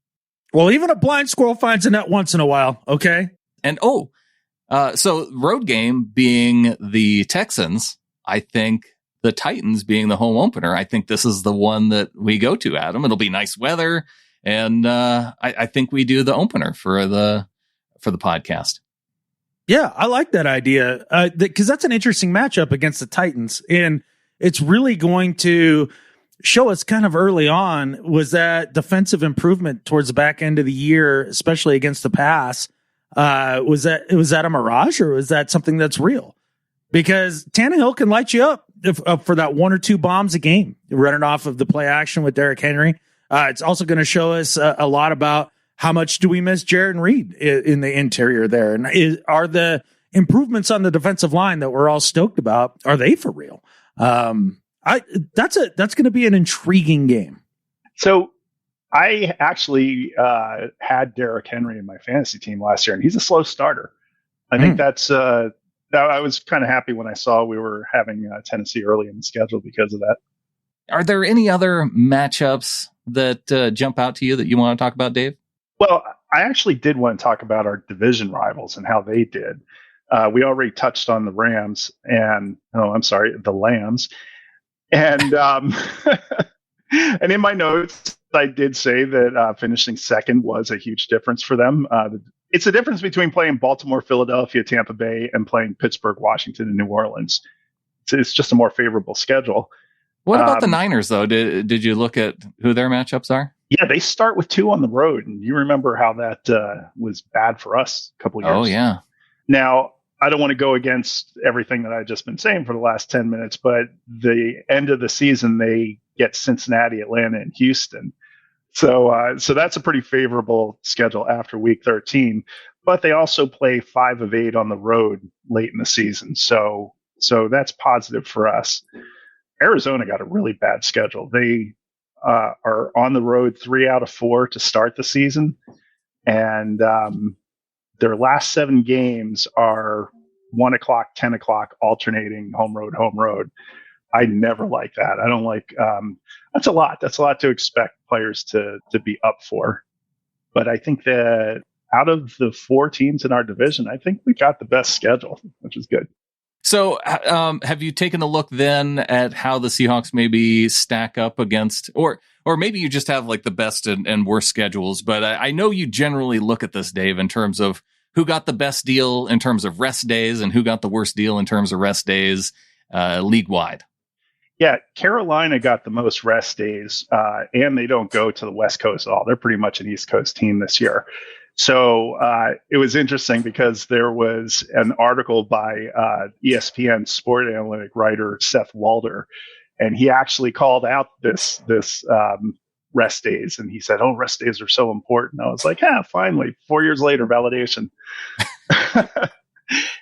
Well, even a blind squirrel finds a nut once in a while, okay? And so road game being the Texans, I think the Titans being the home opener, I think this is the one that we go to, Adam. It'll be nice weather, and I think we do the opener for the podcast. Yeah, I like that idea because that's an interesting matchup against the Titans, and it's really going to show us kind of early on was that defensive improvement towards the back end of the year, especially against the pass. Was that a mirage or was that something that's real? Because Tannehill can light you up for that 1 or 2 bombs a game, running off of the play action with Derrick Henry. It's also going to show us a lot about how much do we miss Jared and Reed in the interior there, and are the improvements on the defensive line that we're all stoked about, are they for real? That's going to be an intriguing game. So I actually had Derrick Henry in my fantasy team last year, and he's a slow starter. I think that's I was kind of happy when I saw we were having Tennessee early in the schedule because of that. Are there any other matchups that jump out to you that you want to talk about, Dave? Well, I actually did want to talk about our division rivals and how they did. We already touched on the Rams and, the Lambs. And and in my notes, I did say that finishing second was a huge difference for them. It's a difference between playing Baltimore, Philadelphia, Tampa Bay, and playing Pittsburgh, Washington, and New Orleans. It's just a more favorable schedule. What about the Niners, though? Did you look at who their matchups are? Yeah, they start with 2 on the road, and you remember how that was bad for us a couple of years. Oh, yeah. Now, I don't want to go against everything that I've just been saying for the last 10 minutes, but the end of the season, they get Cincinnati, Atlanta, and Houston. So that's a pretty favorable schedule after week 13, but they also play 5 of 8 on the road late in the season. So that's positive for us. Arizona got a really bad schedule. They are on the road 3 out of 4 to start the season. And their last 7 games are 1 o'clock, 10 o'clock, alternating home road. I never like that. I don't like, that's a lot. That's a lot to expect players to be up for. But I think that out of the 4 teams in our division, I think we got the best schedule, which is good. So have you taken a look then at how the Seahawks maybe stack up against, or maybe you just have like the best and worst schedules, but I know you generally look at this, Dave, in terms of who got the best deal in terms of rest days and who got the worst deal in terms of rest days league-wide. Yeah, Carolina got the most rest days, and they don't go to the West Coast at all. They're pretty much an East Coast team this year. So it was interesting because there was an article by ESPN sport analytic writer Seth Waldron, and he actually called out this rest days, and he said, "Oh, rest days are so important." I was like, "Yeah, finally, 4 years later, validation."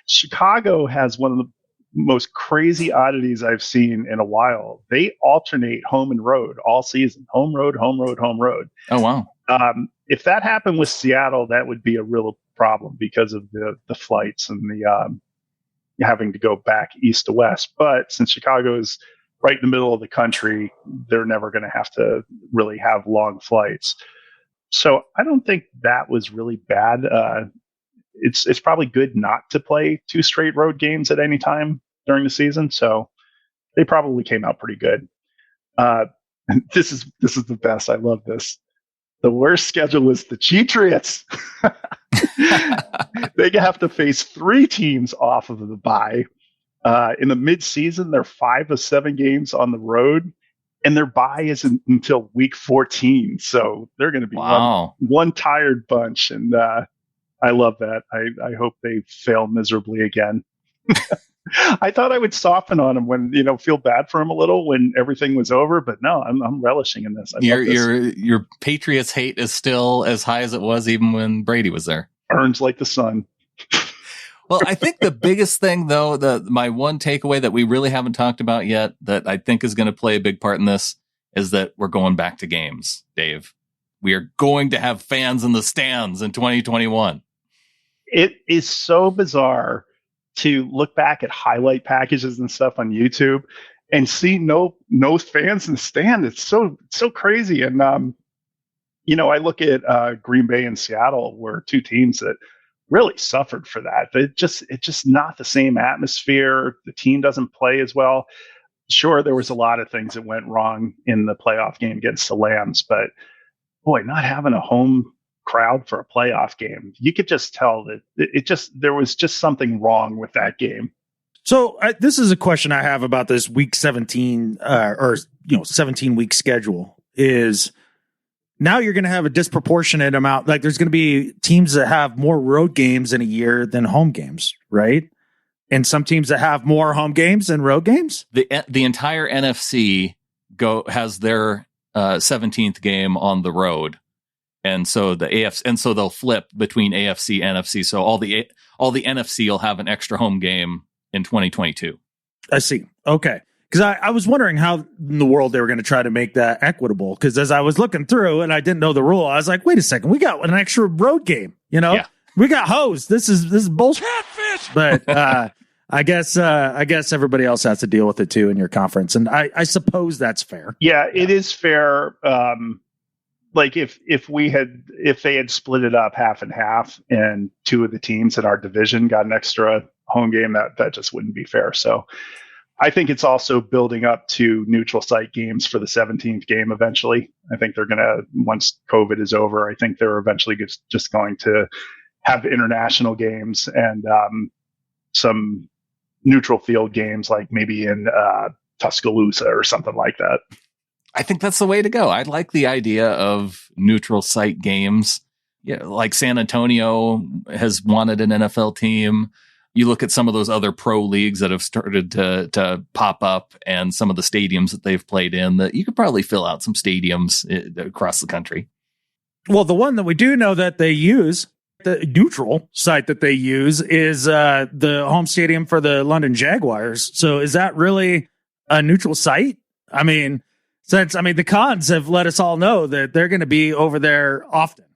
Chicago has one of the most crazy oddities I've seen in a while. They alternate home and road all season. Home road, home road, home road. Oh, wow. If that happened with Seattle, that would be a real problem because of the flights and the having to go back east to west. But since Chicago is right in the middle of the country, they're never going to have to really have long flights. So I don't think that was really bad. It's probably good not to play 2 straight road games at any time during the season. So they probably came out pretty good. This is the best. I love this. The worst schedule is the Cheatriots. They have to face 3 teams off of the bye. In the mid-season, they're 5 of 7 games on the road, and their bye isn't until week 14. So they're going to be one tired bunch, and I love that. I hope they fail miserably again. I thought I would soften on him when, feel bad for him a little when everything was over, but no, I'm relishing in this. Your Patriots hate is still as high as it was even when Brady was there. Burns like the sun. Well, I think the biggest thing, though, my one takeaway that we really haven't talked about yet that I think is going to play a big part in this is that we're going back to games, Dave. We are going to have fans in the stands in 2021. It is so bizarre to look back at highlight packages and stuff on YouTube and see no fans in the stand. It's so crazy. And, I look at Green Bay and Seattle, were 2 teams that really suffered for that. It's just not the same atmosphere. The team doesn't play as well. Sure, there was a lot of things that went wrong in the playoff game against the Lambs, but boy, not having a home crowd for a playoff game, you could just tell that there was just something wrong with that game. So this is a question I have about this week 17 or 17 week schedule is now you're going to have a disproportionate amount. Like there's going to be teams that have more road games in a year than home games, right? And some teams that have more home games than road games. The entire NFC has their 17th game on the road. And so they'll flip between AFC, NFC. So all the NFC will have an extra home game in 2022. I see. Okay. Because I was wondering how in the world they were going to try to make that equitable. Because as I was looking through and I didn't know the rule, I was like, wait a second, we got an extra road game. We got hosed. This is bullshit. Catfish! But I guess everybody else has to deal with it too in your conference, and I suppose that's fair. Yeah, it is fair. Like if they had split it up half and half, and 2 of the teams in our division got an extra home game, that just wouldn't be fair. So I think it's also building up to neutral site games for the 17th game eventually. I think they're going to, once COVID is over, I think they're eventually just going to have international games and some neutral field games, like maybe in Tuscaloosa or something like that. I think that's the way to go. I like the idea of neutral site games. Yeah, like San Antonio has wanted an NFL team. You look at some of those other pro leagues that have started to pop up and some of the stadiums that they've played in, that you could probably fill out some stadiums across the country. Well, the one that we do know that they use, the neutral site that they use, is the home stadium for the London Jaguars. So is that really a neutral site? I mean, the Cons have let us all know that they're going to be over there often.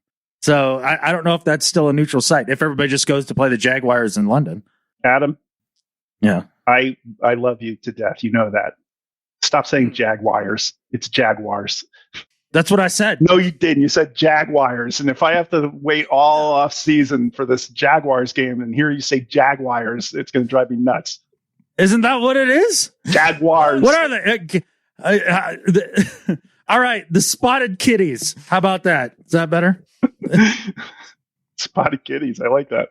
So I don't know if that's still a neutral site, if everybody just goes to play the Jaguars in London. Adam? Yeah. I love you to death. You know that. Stop saying Jaguars. It's Jaguars. That's what I said. No, you didn't. You said Jaguars. And if I have to wait all off season for this Jaguars game and hear you say Jaguars, it's going to drive me nuts. Isn't that what it is? Jaguars. What are they? All right. The Spotted Kitties. How about that? Is that better? Spotted Kitties. I like that.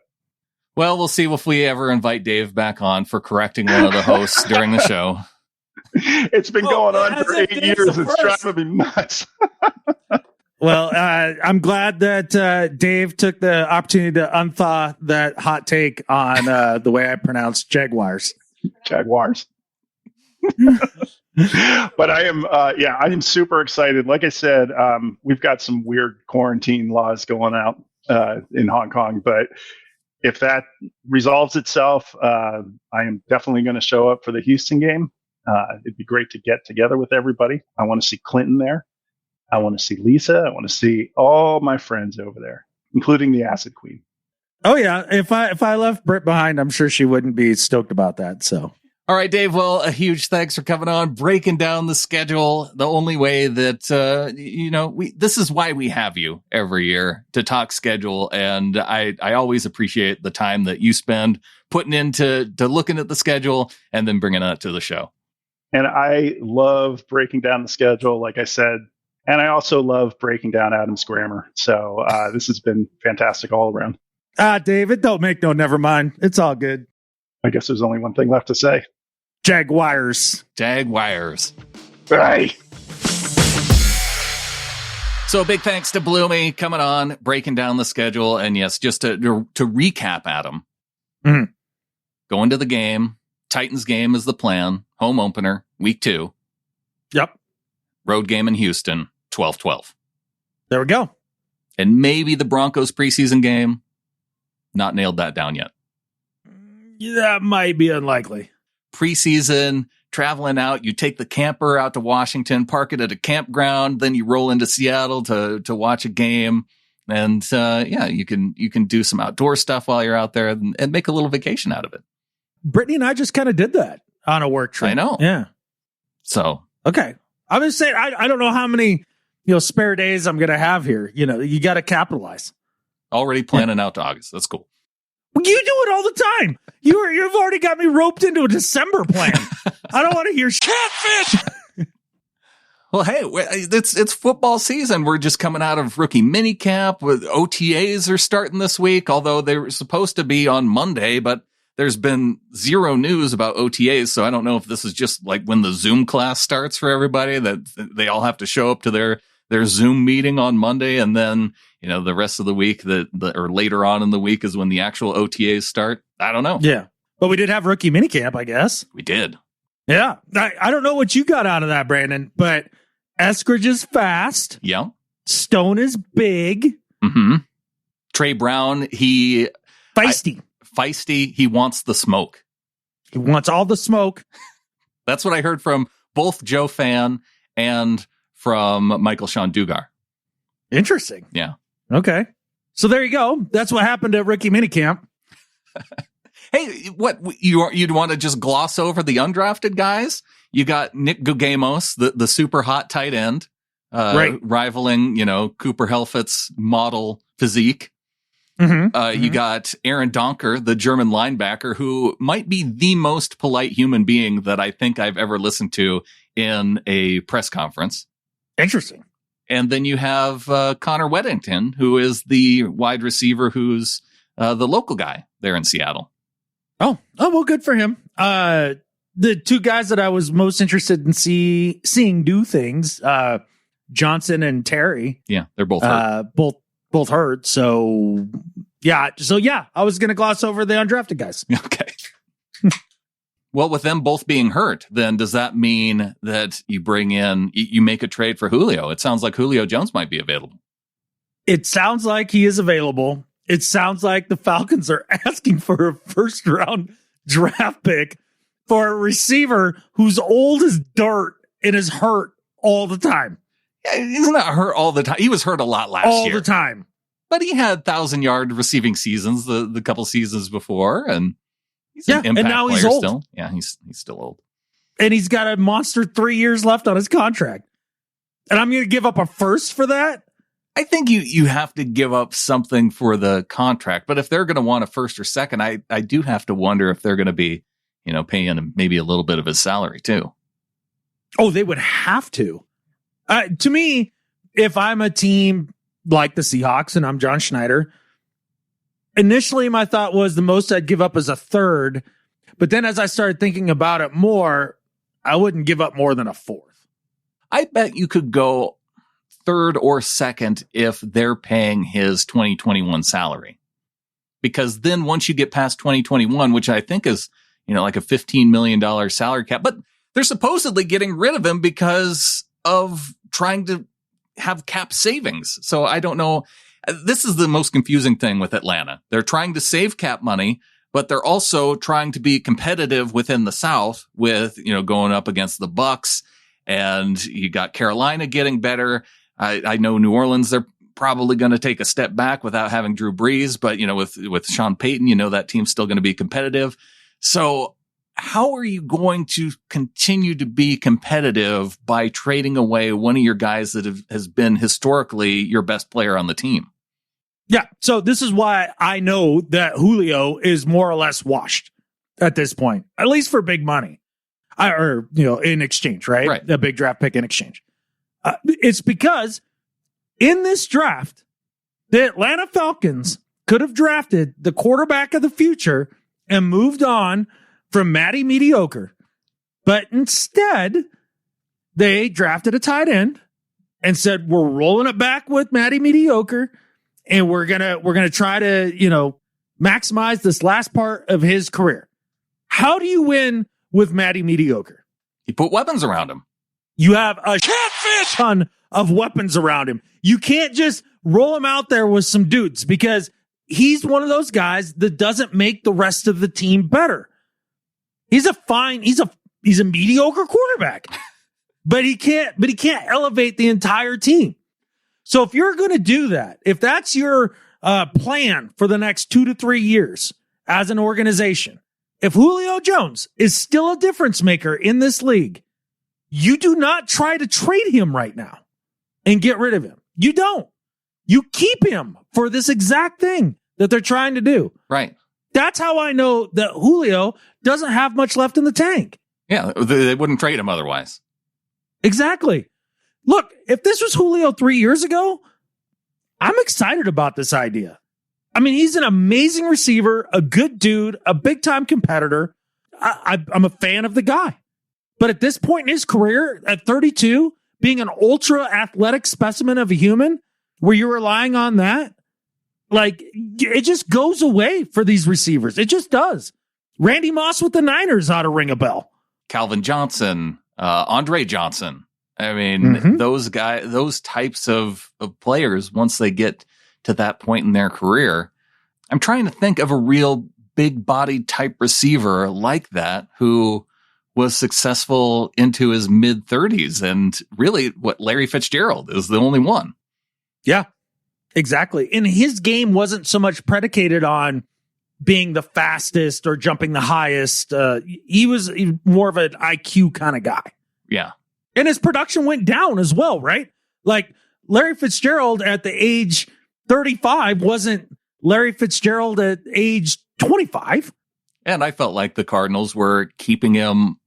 Well, we'll see if we ever invite Dave back on for correcting one of the hosts during the show. It's been going on for 8 years. It's driving me nuts. Well, I'm glad that Dave took the opportunity to unthaw that hot take on the way I pronounce Jaguars. Jaguars. But I am super excited. Like I said, we've got some weird quarantine laws going out in Hong Kong, but if that resolves itself, I am definitely going to show up for the Houston game. It'd be great to get together with everybody. I want to see Clinton there. I want to see Lisa. I want to see all my friends over there, including the Acid Queen. Oh yeah, if I left Britt behind, I'm sure she wouldn't be stoked about that. So. All right, Dave. Well, a huge thanks for coming on, breaking down the schedule the only way that, this is why we have you every year, to talk schedule. And I always appreciate the time that you spend putting into looking at the schedule and then bringing it to the show. And I love breaking down the schedule, like I said, and I also love breaking down Adam's grammar. So this has been fantastic all around. David, don't make no never mind. It's all good. I guess there's only one thing left to say. Jaguars. Right. So big thanks to Bloomy coming on, breaking down the schedule. And yes, just to recap, Adam, going to the game, Titans game is the plan, home opener, week 2. Yep. Road game in Houston, 12-12. There we go. And maybe the Broncos preseason game, not nailed that down yet. That might be unlikely. Preseason, traveling out, you take the camper out to Washington, park it at a campground, then you roll into Seattle to watch a game. And you can do some outdoor stuff while you're out there and make a little vacation out of it. Brittany and I just kind of did that on a work trip. I know. Yeah. So. Okay. I'm just saying, I don't know how many, spare days I'm going to have here. You got to capitalize. Already planning out to August. That's cool. You do it all the time. You've already got me roped into a December plan. I don't want to hear catfish. Well, hey, it's football season. We're just coming out of rookie minicamp. With OTAs are starting this week, although they were supposed to be on Monday, but there's been zero news about OTAs. So I don't know if this is just like when the Zoom class starts for everybody, that they all have to show up to their Zoom meeting on Monday. And then, the rest of the week or later on in the week is when the actual OTAs start. I don't know. Yeah. But we did have rookie minicamp, I guess. We did. Yeah. I don't know what you got out of that, Brandon, but Eskridge is fast. Yeah. Stone is big. Mm-hmm. Trey Brown, feisty. He wants the smoke. He wants all the smoke. That's what I heard from both Joe Fan and from Michael Sean Dugar. Interesting. Yeah. Okay. So there you go. That's what happened at rookie minicamp. Hey, what you'd want to just gloss over the undrafted guys? You got Nick Gugamos, the super hot tight end, right, rivaling Cooper Helfet's model physique. Mm-hmm. You got Aaron Donker, the German linebacker, who might be the most polite human being that I think I've ever listened to in a press conference. Interesting. And then you have Connor Weddington, who is the wide receiver who's the local guy there in Seattle. Oh, well, good for him. The two guys that I was most interested in seeing do things, Johnson and Terry. Yeah, they're both hurt. Both hurt. So I was going to gloss over the undrafted guys. Okay. Well, with them both being hurt, then does that mean that you make a trade for Julio? It sounds like Julio Jones might be available. It sounds like he is available. It sounds like the Falcons are asking for a first-round draft pick for a receiver who's old as dirt and is hurt all the time. Yeah, he's not hurt all the time. He was hurt a lot last year. All the time. But he had 1,000-yard receiving seasons the couple seasons before, and he's an impact and now player he's old. still. Yeah, he's still old. And he's got a monster 3 years left on his contract. And I'm going to give up a first for that? I think you have to give up something for the contract. But if they're going to want a first or second, I do have to wonder if they're going to be, paying him maybe a little bit of his salary too. Oh, they would have to. To me, if I'm a team like the Seahawks and I'm John Schneider, initially my thought was the most I'd give up is a third. But then as I started thinking about it more, I wouldn't give up more than a fourth. I bet you could go third or second if they're paying his 2021 salary. Because then once you get past 2021, which I think is, like a $15 million salary cap, but they're supposedly getting rid of him because of trying to have cap savings. So I don't know. This is the most confusing thing with Atlanta. They're trying to save cap money, but they're also trying to be competitive within the South with, going up against the Bucks, and you got Carolina getting better. I know New Orleans, they're probably going to take a step back without having Drew Brees, but with Sean Payton, that team's still going to be competitive. So how are you going to continue to be competitive by trading away one of your guys that has been historically your best player on the team? Yeah. So this is why I know that Julio is more or less washed at this point, at least for big money, in exchange, right? Right. A big draft pick in exchange. It's because in this draft, the Atlanta Falcons could have drafted the quarterback of the future and moved on from Matty Mediocre. But instead, they drafted a tight end and said, we're rolling it back with Matty Mediocre, and we're gonna try to, maximize this last part of his career. How do you win with Matty Mediocre? You put weapons around him. You have a ton of weapons around him. You can't just roll him out there with some dudes, because he's one of those guys that doesn't make the rest of the team better. He's a mediocre quarterback, but he can't elevate the entire team. So if you're going to do that, if that's your plan for the next 2 to 3 years as an organization, if Julio Jones is still a difference maker in this league, you do not try to trade him right now and get rid of him. You don't. You keep him for this exact thing that they're trying to do. Right. That's how I know that Julio doesn't have much left in the tank. Yeah, they wouldn't trade him otherwise. Exactly. Look, if this was Julio 3 years ago, I'm excited about this idea. I mean, he's an amazing receiver, a good dude, a big-time competitor. I'm a fan of the guy. But at this point in his career, at 32, being an ultra-athletic specimen of a human, where you're relying on that, like, it just goes away for these receivers. It just does. Randy Moss with the Niners ought to ring a bell. Calvin Johnson, Andre Johnson. I mean, those guys, those types of players, once they get to that point in their career, I'm trying to think of a real big body type receiver like that who was successful into his mid 30s. And really what Larry Fitzgerald is the only one. Yeah, exactly. And his game wasn't so much predicated on being the fastest or jumping the highest. He was more of an IQ kind of guy. Yeah. And his production went down as well, right? Like Larry Fitzgerald at the age 35 wasn't Larry Fitzgerald at age 25. And I felt like the Cardinals were keeping him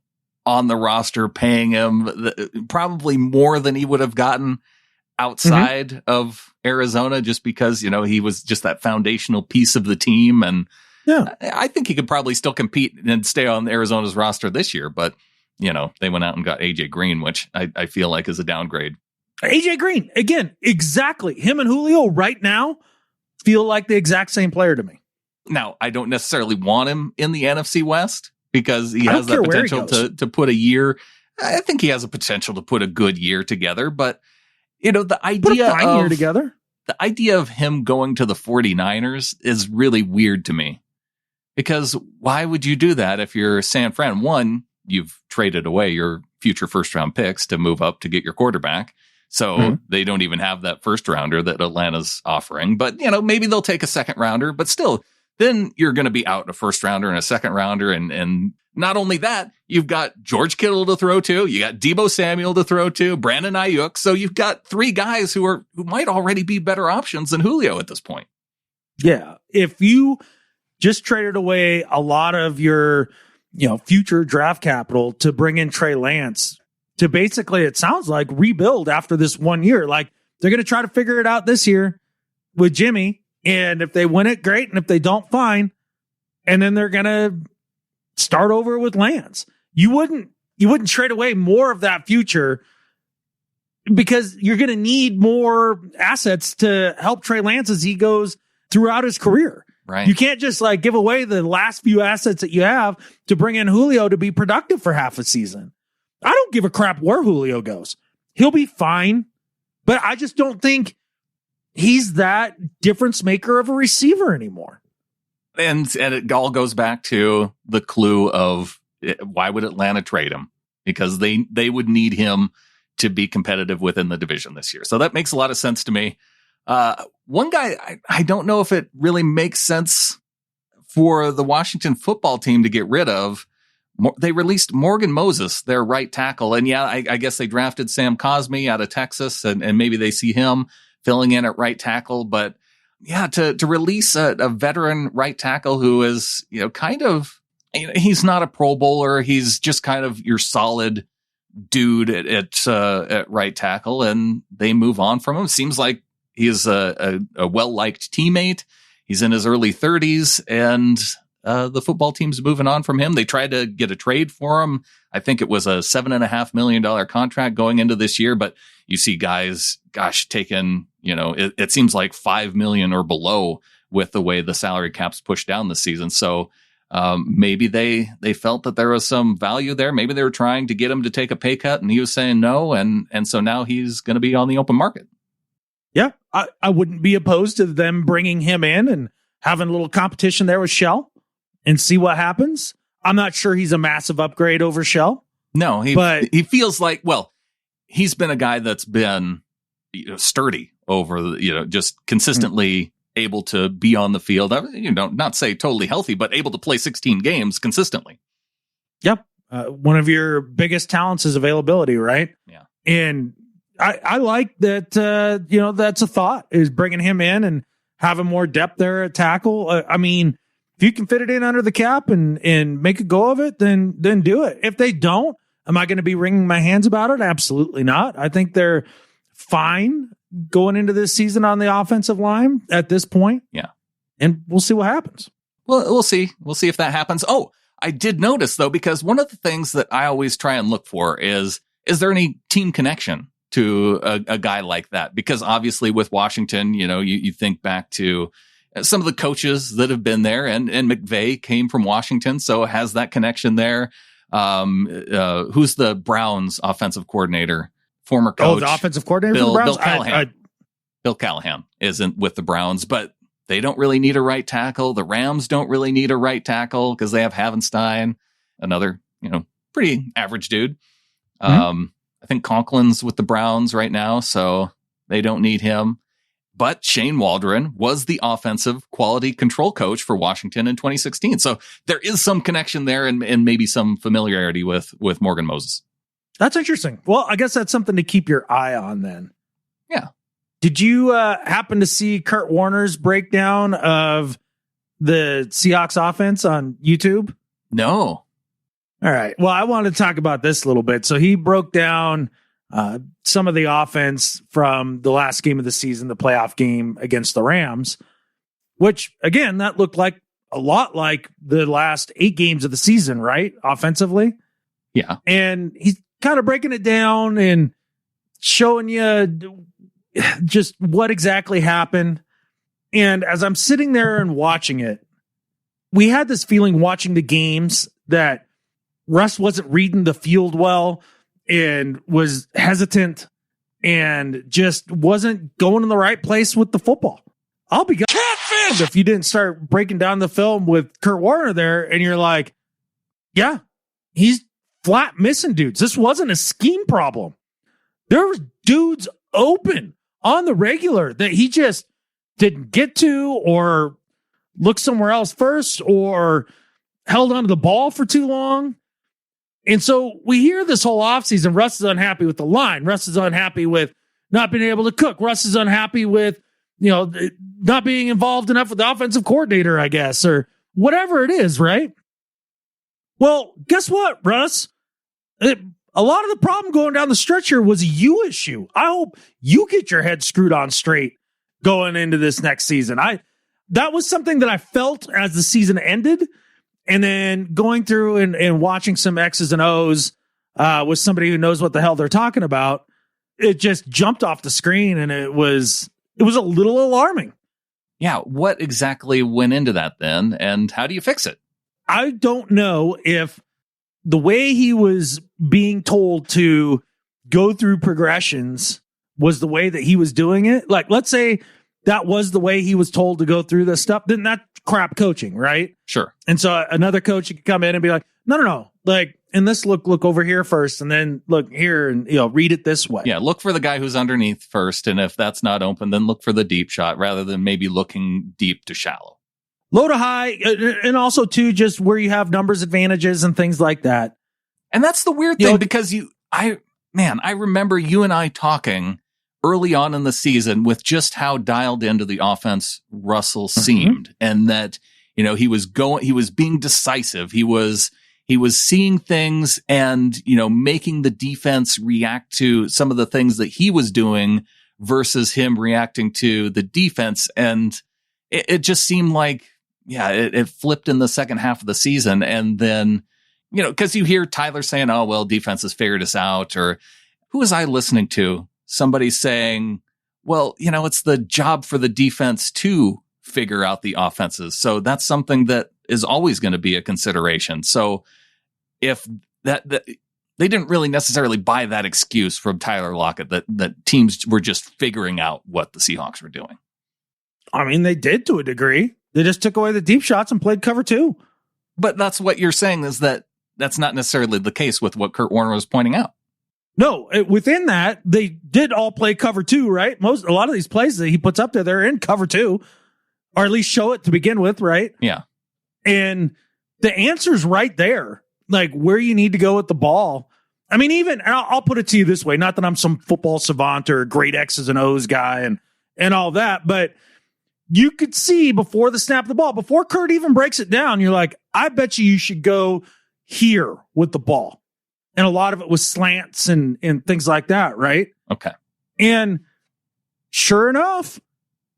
on the roster, paying him probably more than he would have gotten outside of Arizona, just because, he was just that foundational piece of the team. And yeah, I think he could probably still compete and stay on Arizona's roster this year, but they went out and got AJ Green, which I feel like is a downgrade. AJ Green, again, exactly. Him and Julio right now feel like the exact same player to me. Now, I don't necessarily want him in the NFC West because he has that potential to put a year. I think he has a potential to put a good year together, but the idea of him going to the 49ers is really weird to me, because why would you do that if you're San Fran? One, you've traded away your future first round picks to move up to get your quarterback. So they don't even have that first rounder that Atlanta's offering, but maybe they'll take a second rounder, but still then you're going to be out a first rounder and a second rounder. And not only that, you've got George Kittle to throw to, you got Deebo Samuel to throw to, Brandon Ayuk. So you've got three guys who might already be better options than Julio at this point. Yeah. If you just traded away a lot of your, future draft capital to bring in Trey Lance to basically, it sounds like, rebuild after this 1 year. Like, they're going to try to figure it out this year with Jimmy. And if they win it, great. And if they don't, fine. And then they're going to start over with Lance. You wouldn't trade away more of that future, because you're going to need more assets to help Trey Lance as he goes throughout his career. Right. You can't just give away the last few assets that you have to bring in Julio to be productive for half a season. I don't give a crap where Julio goes. He'll be fine, but I just don't think he's that difference maker of a receiver anymore. And it all goes back to the clue of why would Atlanta trade him? Because they would need him to be competitive within the division this year. So that makes a lot of sense to me. One guy, I don't know if it really makes sense for the Washington football team to get rid of. They released Morgan Moses, their right tackle. And yeah, I guess they drafted Sam Cosmi out of Texas, and maybe they see him filling in at right tackle. But yeah, to release a veteran right tackle who is, he's not a Pro Bowler. He's just kind of your solid dude at right tackle, and they move on from him. Seems like he's a well-liked teammate. He's in his early 30s, and the football team's moving on from him. They tried to get a trade for him. I think it was a $7.5 million contract going into this year, but you see guys, taking, it seems like $5 million or below with the way the salary cap's pushed down this season. So maybe they felt that there was some value there. Maybe they were trying to get him to take a pay cut and he was saying no. And so now he's going to be on the open market. Yeah, I wouldn't be opposed to them bringing him in and having a little competition there with Shell and see what happens. I'm not sure he's a massive upgrade over Shell. No, he feels like, he's been a guy that's been sturdy over, just consistently able to be on the field. Not say totally healthy, but able to play 16 games consistently. Yep. One of your biggest talents is availability, right? Yeah. And I like that, that's a thought, is bringing him in and having more depth there at tackle. If you can fit it in under the cap and make a go of it, then do it. If they don't, am I going to be wringing my hands about it? Absolutely not. I think they're fine going into this season on the offensive line at this point. Yeah. And we'll see what happens. Well, we'll see. We'll see if that happens. Oh, I did notice, though, because one of the things that I always try and look for is there any team connection to a guy like that? Because obviously with Washington, you think back to some of the coaches that have been there, and McVay came from Washington, so has that connection there. Who's the Browns offensive coordinator? Former coach. Oh, the offensive coordinator for the Browns? Bill Callahan. Bill Callahan isn't with the Browns, but they don't really need a right tackle. The Rams don't really need a right tackle because they have Havenstein, another, pretty average dude. Mm-hmm. I think Conklin's with the Browns right now, so they don't need him. But Shane Waldron was the offensive quality control coach for Washington in 2016. So there is some connection there and maybe some familiarity with Morgan Moses. That's interesting. Well, I guess that's something to keep your eye on then. Yeah. Did you happen to see Kurt Warner's breakdown of the Seahawks offense on YouTube? No. All right. Well, I want to talk about this a little bit. So he broke down some of the offense from the last game of the season, the playoff game against the Rams, which, again, that looked like a lot like the last 8 games of the season, right? Offensively. Yeah. And he's kind of breaking it down and showing you just what exactly happened. And as I'm sitting there and watching it, we had this feeling watching the games that Russ wasn't reading the field well and was hesitant and just wasn't going in the right place with the football. I'll be catfish if you didn't start breaking down the film with Kurt Warner there and you're like, yeah, he's flat missing dudes. This wasn't a scheme problem. There was dudes open on the regular that he just didn't get to or looked somewhere else first or held onto the ball for too long. And so we hear this whole offseason, Russ is unhappy with the line. Russ is unhappy with not being able to cook. Russ is unhappy with, not being involved enough with the offensive coordinator, I guess, or whatever it is, right? Well, guess what, Russ? A lot of the problem going down the stretch here was a you issue. I hope you get your head screwed on straight going into this next season. That was something that I felt as the season ended. And then going through and watching some X's and O's with somebody who knows what the hell they're talking about, it just jumped off the screen and it was a little alarming. Yeah. What exactly went into that then? And how do you fix it? I don't know if the way he was being told to go through progressions was the way that he was doing it. Like, let's say that was the way he was told to go through this stuff, then that's crap coaching, right? Sure. And so another coach could come in and be like, no. Like, in this look over here first, and then look here and, read it this way. Yeah. Look for the guy who's underneath first. And if that's not open, then look for the deep shot rather than maybe looking deep to shallow. Low to high. And also too, just where you have numbers advantages and things like that. And that's the weird thing because I remember you and I talking early on in the season with just how dialed into the offense Russell seemed, and that, he was being decisive. He was seeing things and, making the defense react to some of the things that he was doing versus him reacting to the defense. And it just seemed like it flipped in the second half of the season. And then, because you hear Tyler saying, oh, well, defense has figured us out. Or who was I listening to? Somebody saying, well, it's the job for the defense to figure out the offenses. So that's something that is always going to be a consideration. So if that they didn't really necessarily buy that excuse from Tyler Lockett that teams were just figuring out what the Seahawks were doing. I mean, they did to a degree. They just took away the deep shots and played cover 2. But that's what you're saying is that's not necessarily the case with what Kurt Warner was pointing out. No, within that, they did all play cover 2, right? A lot of these plays that he puts up there, they're in cover 2, or at least show it to begin with, right? Yeah. And the answer's right there, like where you need to go with the ball. I mean, even, I'll put it to you this way, not that I'm some football savant or great X's and O's guy and all that, but you could see before the snap of the ball, before Kurt even breaks it down, you're like, I bet you should go here with the ball. And a lot of it was slants and things like that, right? Okay. And sure enough,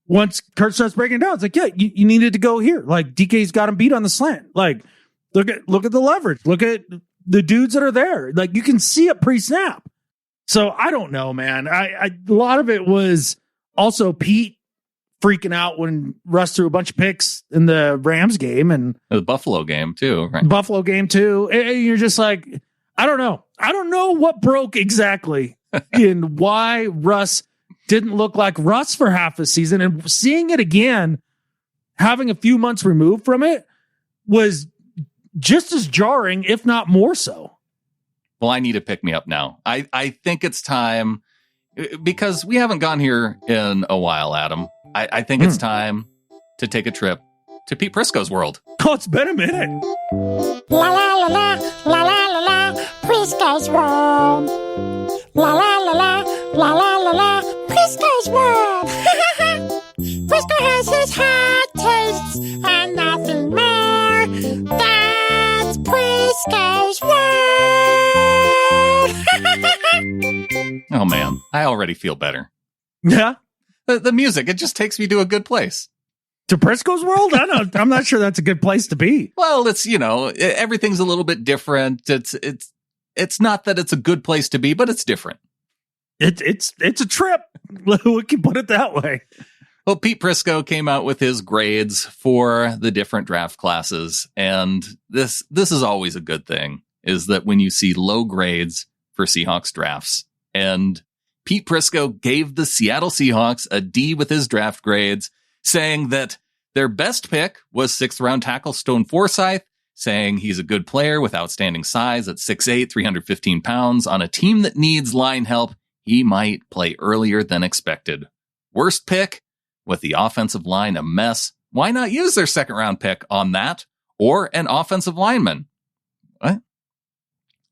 once Kurt starts breaking it down, it's like, yeah, you needed to go here. Like DK's got him beat on the slant. Like, look at the leverage. Look at the dudes that are there. Like you can see it pre-snap. So I don't know, man. A lot of it was also Pete freaking out when Russ threw a bunch of picks in the Rams game and the Buffalo game too, right? Buffalo game too. And you're just like, I don't know. I don't know what broke exactly and why Russ didn't look like Russ for half the season. And seeing it again, having a few months removed from it, was just as jarring, if not more so. Well, I need to pick me up now. I think it's time, because we haven't gone here in a while, Adam. I think it's time to take a trip to Pete Prisco's world. Oh, it's been a minute. La la la la, la la la la, Prisco's world. La la la la, la la la la, Prisco's world. Prisco has his hot tastes and nothing more. That's Prisco's world. Oh man, I already feel better. Yeah. The music, it just takes me to a good place. To Prisco's world? I'm not sure that's a good place to be. Well, it's, everything's a little bit different. It's not that it's a good place to be, but it's different. It's a trip. We can put it that way. Well, Pete Prisco came out with his grades for the different draft classes. And this is always a good thing, is that when you see low grades for Seahawks drafts. And Pete Prisco gave the Seattle Seahawks a D with his draft grades, saying that their best pick was 6th round tackle Stone Forsythe, saying he's a good player with outstanding size at 6'8", 315 pounds. On a team that needs line help, he might play earlier than expected. Worst pick, with the offensive line a mess. Why not use their 2nd round pick on that or an offensive lineman? What?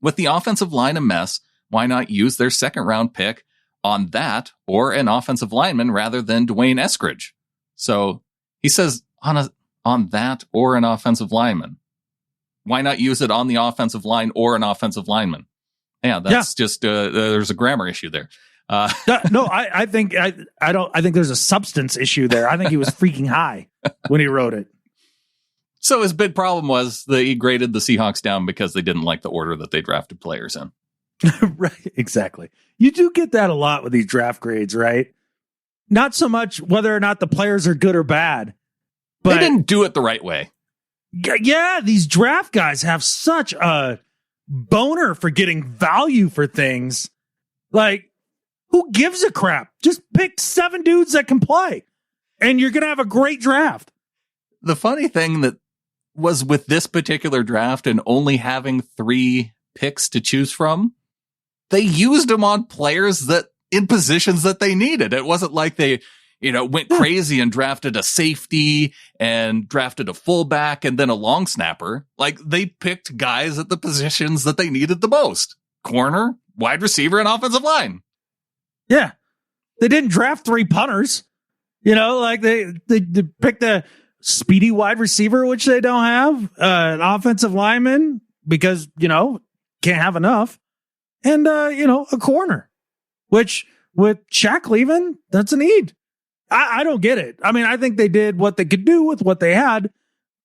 With the offensive line a mess, why not use their 2nd round pick on that or an offensive lineman rather than Dwayne Eskridge? So he says on that or an offensive lineman. Why not use it on the offensive line or an offensive lineman? Yeah, that's just there's a grammar issue there. No, I think there's a substance issue there. I think he was freaking high when he wrote it. So his big problem was that he graded the Seahawks down because they didn't like the order that they drafted players in. Right, exactly. You do get that a lot with these draft grades, right? Not so much whether or not the players are good or bad, but they didn't do it the right way. Yeah, these draft guys have such a boner for getting value for things. Like, who gives a crap? Just pick 7 dudes that can play, and you're going to have a great draft. The funny thing that was with this particular draft and only having 3 picks to choose from, they used them on players that in positions that they needed. It wasn't like they, went crazy and drafted a safety and drafted a fullback and then a long snapper. Like, they picked guys at the positions that they needed the most: corner, wide receiver, and offensive line. Yeah. They didn't draft 3 punters. Like they picked a speedy wide receiver, which they don't have, an offensive lineman because, can't have enough. And, a corner, which with Shaq leaving, that's a need. I don't get it. I mean, I think they did what they could do with what they had,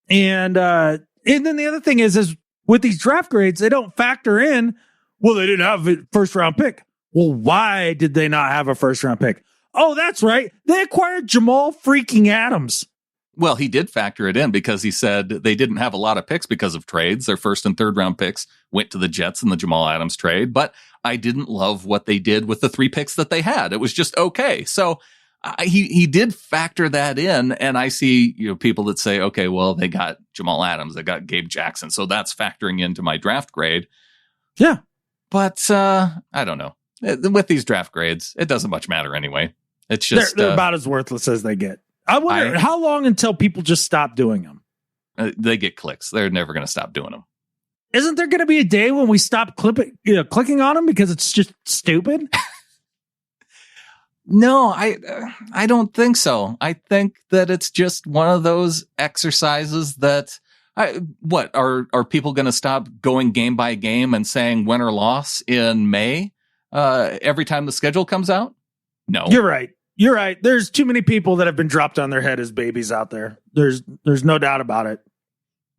And then the other thing is with these draft grades, they don't factor in, well, they didn't have a first round pick. Well, why did they not have a first round pick? Oh, that's right. They acquired Jamal freaking Adams. Well, he did factor it in because he said they didn't have a lot of picks because of trades. Their first and third round picks went to the Jets in the Jamal Adams trade, but I didn't love what they did with the 3 picks that they had. It was just okay. So he did factor that in, and I see people that say, okay, well, they got Jamal Adams, they got Gabe Jackson, so that's factoring into my draft grade. Yeah. But I don't know. With these draft grades, it doesn't much matter anyway. It's just they're about as worthless as they get. I wonder how long until people just stop doing them. They get clicks. They're never going to stop doing them. Isn't there going to be a day when we stop clicking on them because it's just stupid? No, I don't think so. I think that it's just one of those exercises that what are people going to stop going game by game and saying win or loss in May every time the schedule comes out? No. You're right. There's too many people that have been dropped on their head as babies out there. There's no doubt about it.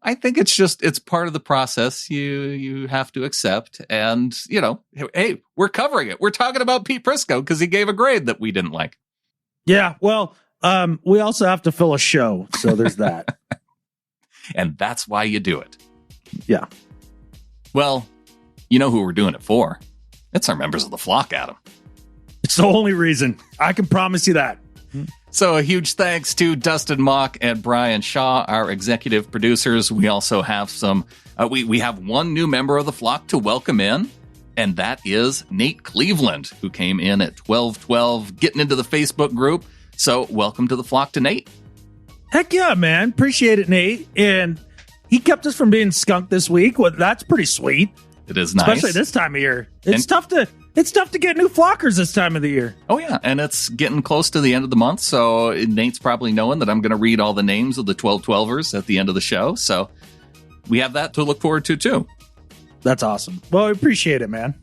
I think it's part of the process you have to accept. And, hey, we're covering it. We're talking about Pete Prisco because he gave a grade that we didn't like. Yeah, well, we also have to fill a show. So there's that. And that's why you do it. Yeah. Well, you know who we're doing it for. It's our members of the flock, Adam. It's the only reason. I can promise you that. So a huge thanks to Dustin Mock and Brian Shaw, our executive producers. We also have we have one new member of the flock to welcome in, and that is Nate Cleveland, who came in at 1212, getting into the Facebook group. So welcome to the flock to Nate. Heck yeah, man. Appreciate it, Nate. And he kept us from being skunked this week. Well, that's pretty sweet. It is nice. Especially this time of year. It's tough to get new flockers this time of the year. Oh, yeah. And it's getting close to the end of the month. So Nate's probably knowing that I'm going to read all the names of the 1212ers at the end of the show. So we have that to look forward to, too. That's awesome. Well, I appreciate it, man.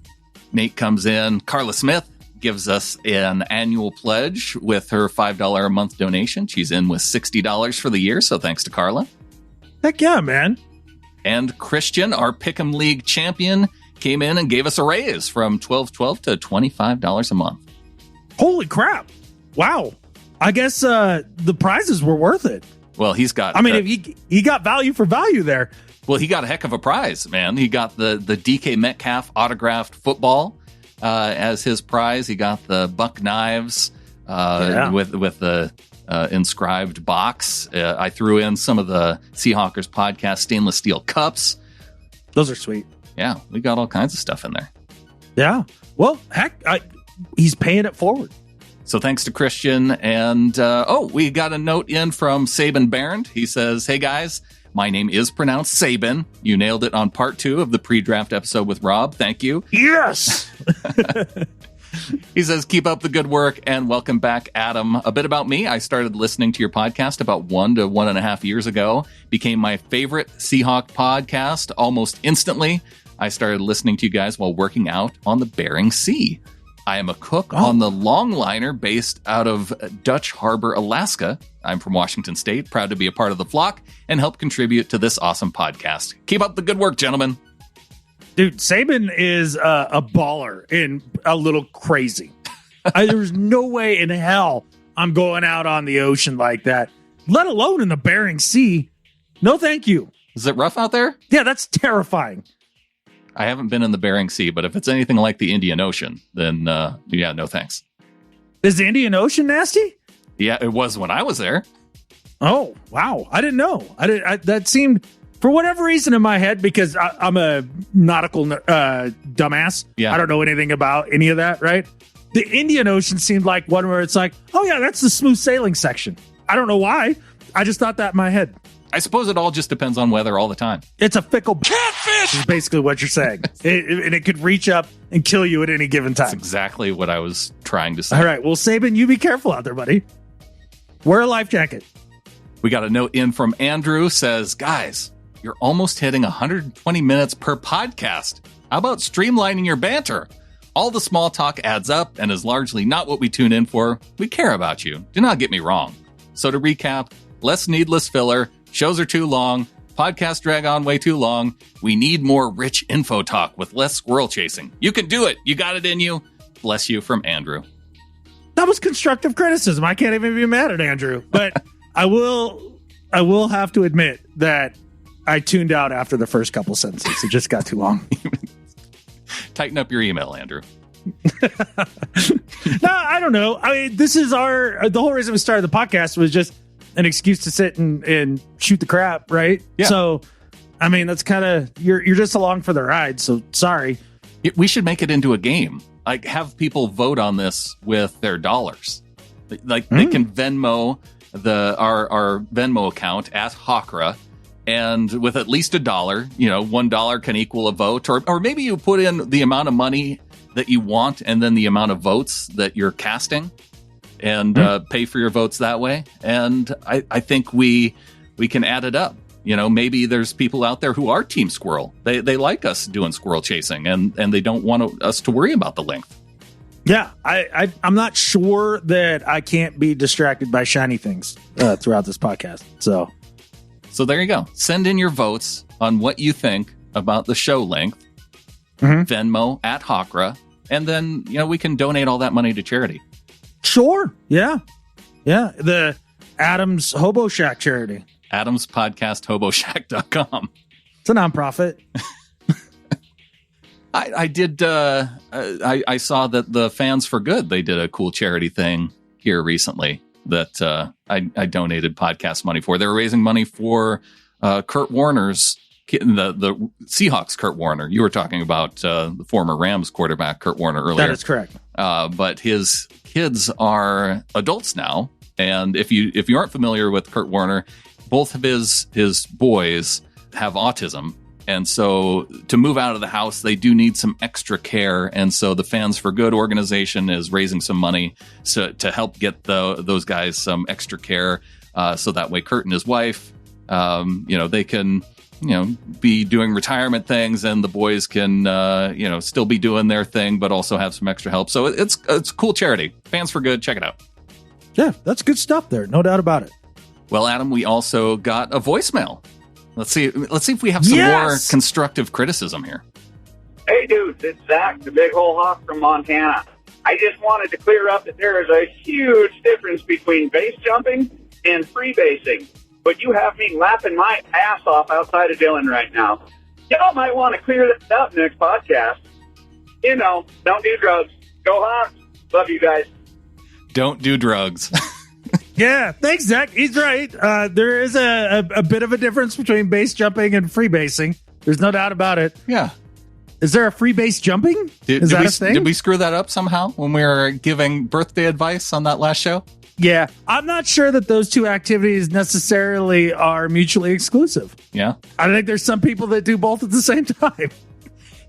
Nate comes in. Carla Smith gives us an annual pledge with her $5 a month donation. She's in with $60 for the year. So thanks to Carla. Heck yeah, man. And Christian, our Pick'em League champion, came in and gave us a raise from $12.12 to $25 a month. Holy crap. Wow. I guess the prizes were worth it. Well, he's got... if he got value for value there. Well, he got a heck of a prize, man. He got the DK Metcalf autographed football as his prize. He got the Buck Knives with the inscribed box. I threw in some of the Seahawkers podcast stainless steel cups. Those are sweet. Yeah, we got all kinds of stuff in there. Yeah. Well, heck, he's paying it forward. So thanks to Christian. And, we got a note in from Saban Barron. He says, hey, guys, my name is pronounced Saban. You nailed it on part 2 of the pre-draft episode with Rob. Thank you. Yes! He says, keep up the good work and welcome back, Adam. A bit about me. I started listening to your podcast about 1 to 1.5 years ago. Became my favorite Seahawk podcast almost instantly. I started listening to you guys while working out on the Bering Sea. I am a cook on the Longliner based out of Dutch Harbor, Alaska. I'm from Washington State, proud to be a part of the flock and help contribute to this awesome podcast. Keep up the good work, gentlemen. Dude, Saban is a baller and a little crazy. There's no way in hell I'm going out on the ocean like that, let alone in the Bering Sea. No, thank you. Is it rough out there? Yeah, that's terrifying. I haven't been in the Bering Sea, but if it's anything like the Indian Ocean, then no thanks. Is the Indian Ocean nasty? Yeah, it was when I was there. Oh, wow. I didn't know. That seemed, for whatever reason in my head, because I'm a nautical dumbass. Yeah. I don't know anything about any of that, right? The Indian Ocean seemed like one where it's like, oh yeah, that's the smooth sailing section. I don't know why. I just thought that in my head. I suppose it all just depends on weather all the time. It's a fickle catfish, is basically what you're saying. And it could reach up and kill you at any given time. That's exactly what I was trying to say. All right. Well, Saban, you be careful out there, buddy. Wear a life jacket. We got a note in from Andrew, says, guys, you're almost hitting 120 minutes per podcast. How about streamlining your banter? All the small talk adds up and is largely not what we tune in for. We care about you. Do not get me wrong. So to recap, less needless filler, Shows are too long. Podcasts drag on way too long. We need more rich info talk with less squirrel chasing. You can do it. You got it in you. Bless you from Andrew. That was constructive criticism. I can't even be mad at Andrew. But I will have to admit that I tuned out after the first couple sentences. It just got too long. Tighten up your email, Andrew. No, I don't know. I mean, this is the whole reason we started the podcast was just an excuse to sit and shoot the crap, right? Yeah. So, I mean, that's kind of, you're just along for the ride. So sorry. We should make it into a game. Like, have people vote on this with their dollars. Like, they can Venmo our Venmo account at Hawkra, and with at least $1, $1 can equal a vote, or maybe you put in the amount of money that you want and then the amount of votes that you're casting, and pay for your votes that way. And I think we can add it up. Maybe there's people out there who are Team Squirrel. They like us doing squirrel chasing, and they don't want us to worry about the length. Yeah, I'm not sure that I can't be distracted by shiny things throughout this podcast. So there you go. Send in your votes on what you think about the show length. Venmo at Hawkra, and then we can donate all that money to charity. Sure. Yeah. The Adams Hobo Shack charity. Adams Podcast HoboShack.com. It's a nonprofit. I did. I saw that the Fans for Good, they did a cool charity thing here recently that I donated podcast money for. They were raising money for Kurt Warner's the Seahawks. Kurt Warner. You were talking about the former Rams quarterback Kurt Warner earlier. That is correct. But his kids are adults now, and if you aren't familiar with Kurt Warner, both of his boys have autism. And so to move out of the house, they do need some extra care. And so the Fans for Good organization is raising some money to help get those guys some extra care. So that way Kurt and his wife, they can, be doing retirement things, and the boys can, still be doing their thing, but also have some extra help. So it's a cool charity. Fans for Good. Check it out. Yeah, that's good stuff there. No doubt about it. Well, Adam, we also got a voicemail. Let's see if we have some more constructive criticism here. Hey, dudes, it's Zach, the Big Hole Hawk from Montana. I just wanted to clear up that there is a huge difference between base jumping and free basing. But you have me laughing my ass off outside of Dillon right now. Y'all might want to clear this up next podcast. Don't do drugs. Go Hawks. Love you guys. Don't do drugs. Yeah, thanks, Zach. He's right. There is a bit of a difference between base jumping and free basing. There's no doubt about it. Yeah. Is there a free base jumping? Is that a thing? Did we screw that up somehow when we were giving birthday advice on that last show? Yeah. I'm not sure that those two activities necessarily are mutually exclusive. Yeah. I think there's some people that do both at the same time.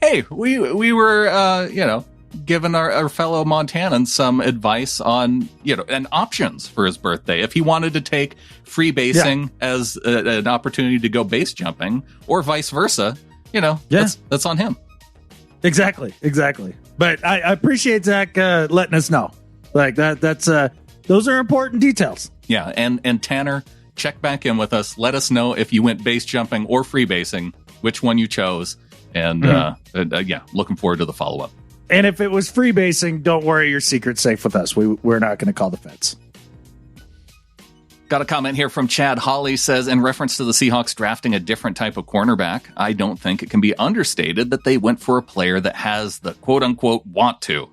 Hey, we were, giving our fellow Montanans some advice on, and options for his birthday. If he wanted to take free basing as an opportunity to go base jumping, or vice versa, that's on him. Exactly. But I appreciate Zach letting us know. Like that's those are important details. Yeah, and Tanner, check back in with us. Let us know if you went base jumping or free basing, which one you chose, and looking forward to the follow up. And if it was free basing, don't worry, your secret's safe with us. We're not going to call the feds. Got a comment here from Chad Hawley, says, in reference to the Seahawks drafting a different type of cornerback, I don't think it can be understated that they went for a player that has the quote-unquote want to.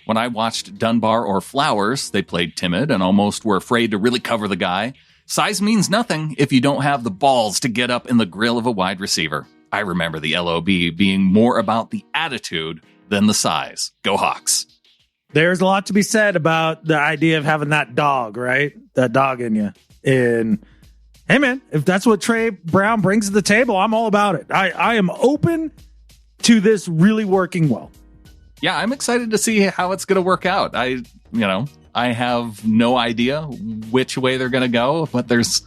When I watched Dunbar or Flowers, they played timid and almost were afraid to really cover the guy. Size means nothing if you don't have the balls to get up in the grill of a wide receiver. I remember the LOB being more about the attitude than the size. Go Hawks. There's a lot to be said about the idea of having that dog, right? That dog in you. And hey, man, if that's what Trey Brown brings to the table, I'm all about it. I am open to this really working well. Yeah, I'm excited to see how it's going to work out. I have no idea which way they're going to go, but there's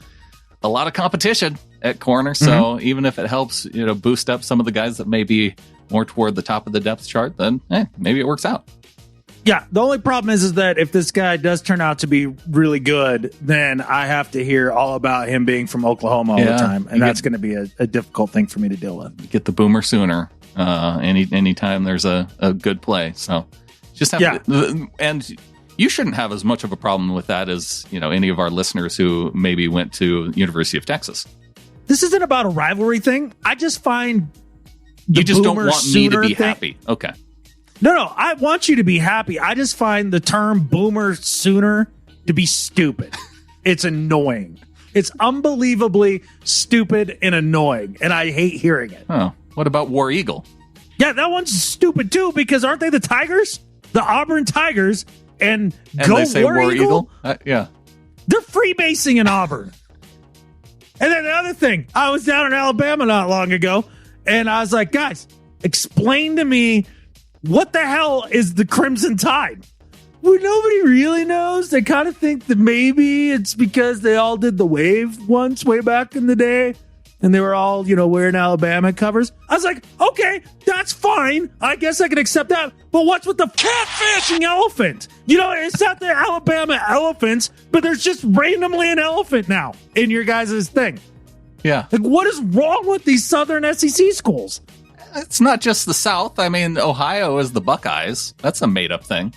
a lot of competition at corner. So even if it helps, boost up some of the guys that may be more toward the top of the depth chart, then maybe it works out. Yeah, the only problem is that if this guy does turn out to be really good, then I have to hear all about him being from Oklahoma all the time, and that's going to be a difficult thing for me to deal with. Get the Boomer sooner anytime there's a good play. So just have to, and you shouldn't have as much of a problem with that as any of our listeners who maybe went to University of Texas. This isn't about a rivalry thing. I just find you just don't want me to be happy. Okay. No, I want you to be happy. I just find the term boomer sooner to be stupid. It's annoying. It's unbelievably stupid and annoying, and I hate hearing it. Oh, what about War Eagle? Yeah, that one's stupid too, because aren't they the Tigers? The Auburn Tigers, and go they say War Eagle? Yeah. They're freebasing in Auburn. And then the other thing, I was down in Alabama not long ago, and I was like, guys, explain to me what the hell is the Crimson Tide? Well, nobody really knows. They kind of think that maybe it's because they all did the wave once way back in the day, and they were all, wearing Alabama covers. I was like, okay, that's fine. I guess I can accept that. But what's with the catfishing elephant? It's not the Alabama elephants, but there's just randomly an elephant now in your guys' thing. Yeah. Like, what is wrong with these Southern SEC schools? It's not just the South. I mean, Ohio is the Buckeyes. That's a made-up thing.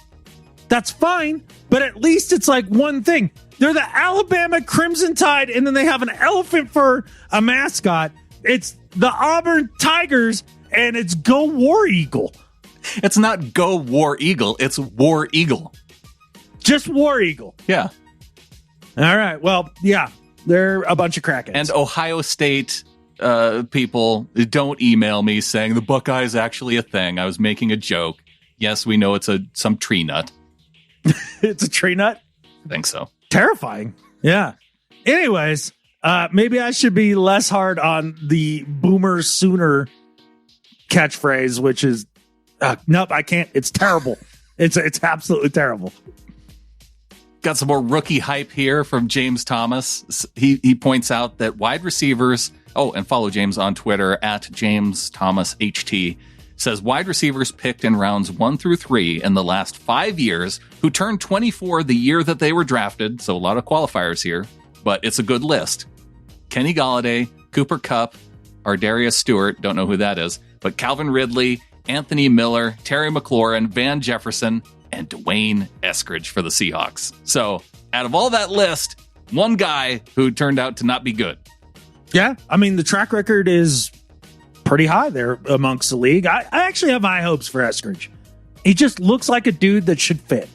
That's fine, but at least it's like one thing. They're the Alabama Crimson Tide, and then they have an elephant for a mascot. It's the Auburn Tigers, and it's Go War Eagle. It's not Go War Eagle. It's War Eagle. Just War Eagle. Yeah. All right. Well, yeah, they're a bunch of crackheads. And Ohio State people, don't email me saying the Buckeye is actually a thing. I was making a joke. Yes, we know it's some tree nut. It's a tree nut? I think so. Terrifying. Yeah. Anyways, maybe I should be less hard on the boomer sooner catchphrase, which is nope, I can't. It's terrible. It's absolutely terrible. Got some more rookie hype here from James Thomas. He points out that wide receivers, and follow James on Twitter at James Thomas HT, says wide receivers picked in rounds 1 through 3 in the last 5 years who turned 24 the year that they were drafted. So a lot of qualifiers here, but it's a good list. Kenny Golladay, Cooper Kupp, Ardarius Stewart, don't know who that is, but Calvin Ridley, Anthony Miller, Terry McLaurin, Van Jefferson, and Dwayne Eskridge for the Seahawks. So out of all that list, one guy who turned out to not be good. Yeah, I mean, the track record is pretty high there amongst the league. I actually have high hopes for Eskridge. He just looks like a dude that should fit.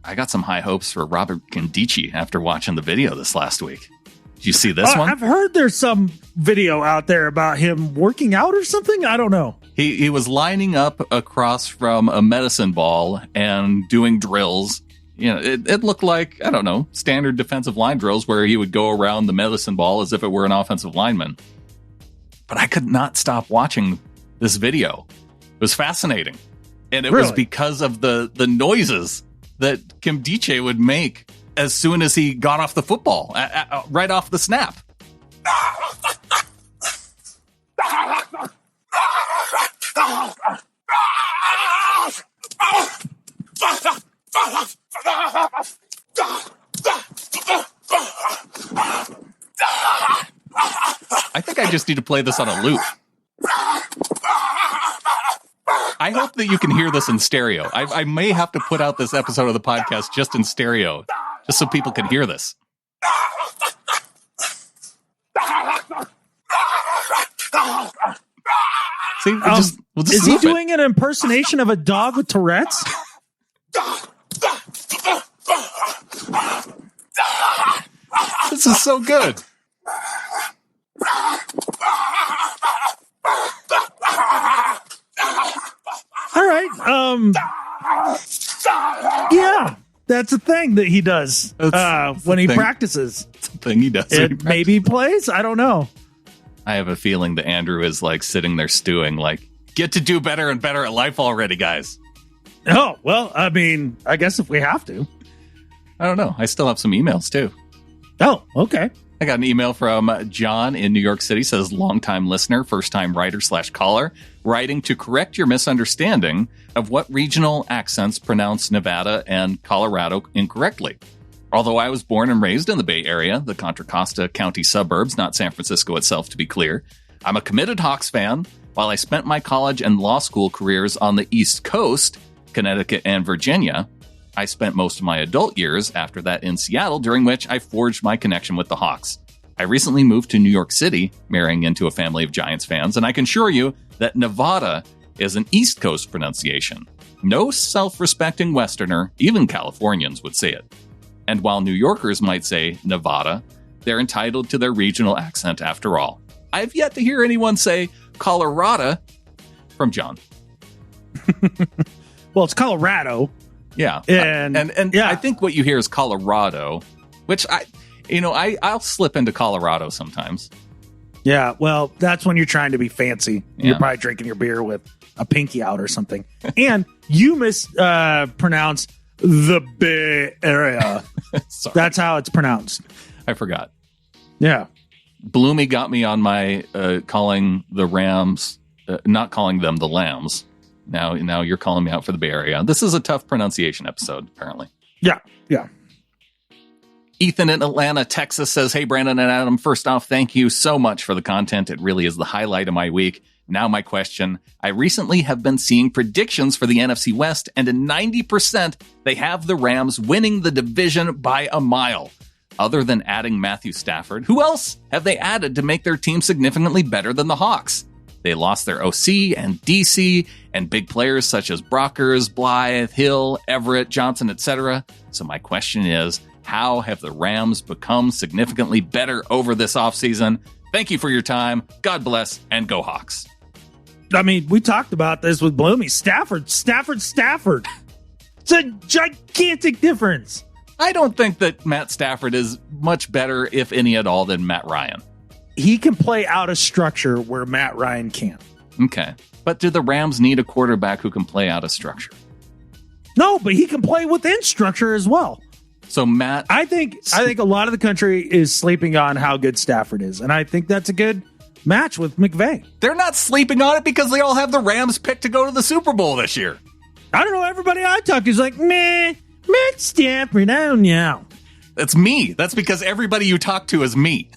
I got some high hopes for Robert Condici after watching the video this last week. Did you see this one? I've heard there's some video out there about him working out or something. I don't know. He was lining up across from a medicine ball and doing drills. It looked like, I don't know, standard defensive line drills where he would go around the medicine ball as if it were an offensive lineman. But I could not stop watching this video. It was fascinating. And it was because of the noises that Kim Diche would make as soon as he got off the football, right off the snap. I think I just need to play this on a loop. I hope that you can hear this in stereo. I may have to put out this episode of the podcast just in stereo, just so people can hear this. See, we'll just is he doing an impersonation of a dog with Tourette's? This is so good. All right. Yeah, that's a thing that he does when he practices. It's a thing he does. It maybe he plays. I don't know. I have a feeling that Andrew is like sitting there stewing, like, get to do better and better at life already, guys. Oh, well, I mean, I guess if we have to. I don't know. I still have some emails too. Oh, okay. I got an email from John in New York City, says longtime listener, first time writer / caller, writing to correct your misunderstanding of what regional accents pronounce Nevada and Colorado incorrectly. Although I was born and raised in the Bay Area, the Contra Costa County suburbs, not San Francisco itself to be clear, I'm a committed Hawks fan. While I spent my college and law school careers on the East Coast, Connecticut and Virginia, I spent most of my adult years after that in Seattle, during which I forged my connection with the Hawks. I recently moved to New York City, marrying into a family of Giants fans, and I can assure you that Nevada is an East Coast pronunciation. No self-respecting Westerner, even Californians, would say it. And while New Yorkers might say Nevada, they're entitled to their regional accent after all. I've yet to hear anyone say Colorado from John. Well, it's Colorado. Yeah. And yeah. I think what you hear is Colorado, which I'll slip into Colorado sometimes. Yeah. Well, that's when you're trying to be fancy. Yeah. You're probably drinking your beer with a pinky out or something. And you mispronounced the Bay Area. That's how it's pronounced. I forgot. Yeah. Bloomy got me on my calling the Rams, not calling them the Lambs. Now you're calling me out for the Bay Area. This is a tough pronunciation episode, apparently. Yeah. Ethan in Atlanta, Texas says, hey, Brandon and Adam, first off, thank you so much for the content. It really is the highlight of my week. Now my question. I recently have been seeing predictions for the NFC West, and in 90%, they have the Rams winning the division by a mile. Other than adding Matthew Stafford, who else have they added to make their team significantly better than the Hawks? They lost their OC and DC and big players such as Brockers, Blythe, Hill, Everett, Johnson, etc. So my question is, how have the Rams become significantly better over this offseason? Thank you for your time. God bless, and go Hawks. I mean, we talked about this with Bloomy. Stafford. It's a gigantic difference. I don't think that Matt Stafford is much better, if any at all, than Matt Ryan. He can play out of structure where Matt Ryan can't. Okay. But do the Rams need a quarterback who can play out of structure? No, but he can play within structure as well. So Matt, I think a lot of the country is sleeping on how good Stafford is, and I think that's a good match with McVay. They're not sleeping on it because they all have the Rams picked to go to the Super Bowl this year. I don't know. Everybody I talk to is like, meh, Matt Stafford, I don't know. That's me. That's because everybody you talk to is me.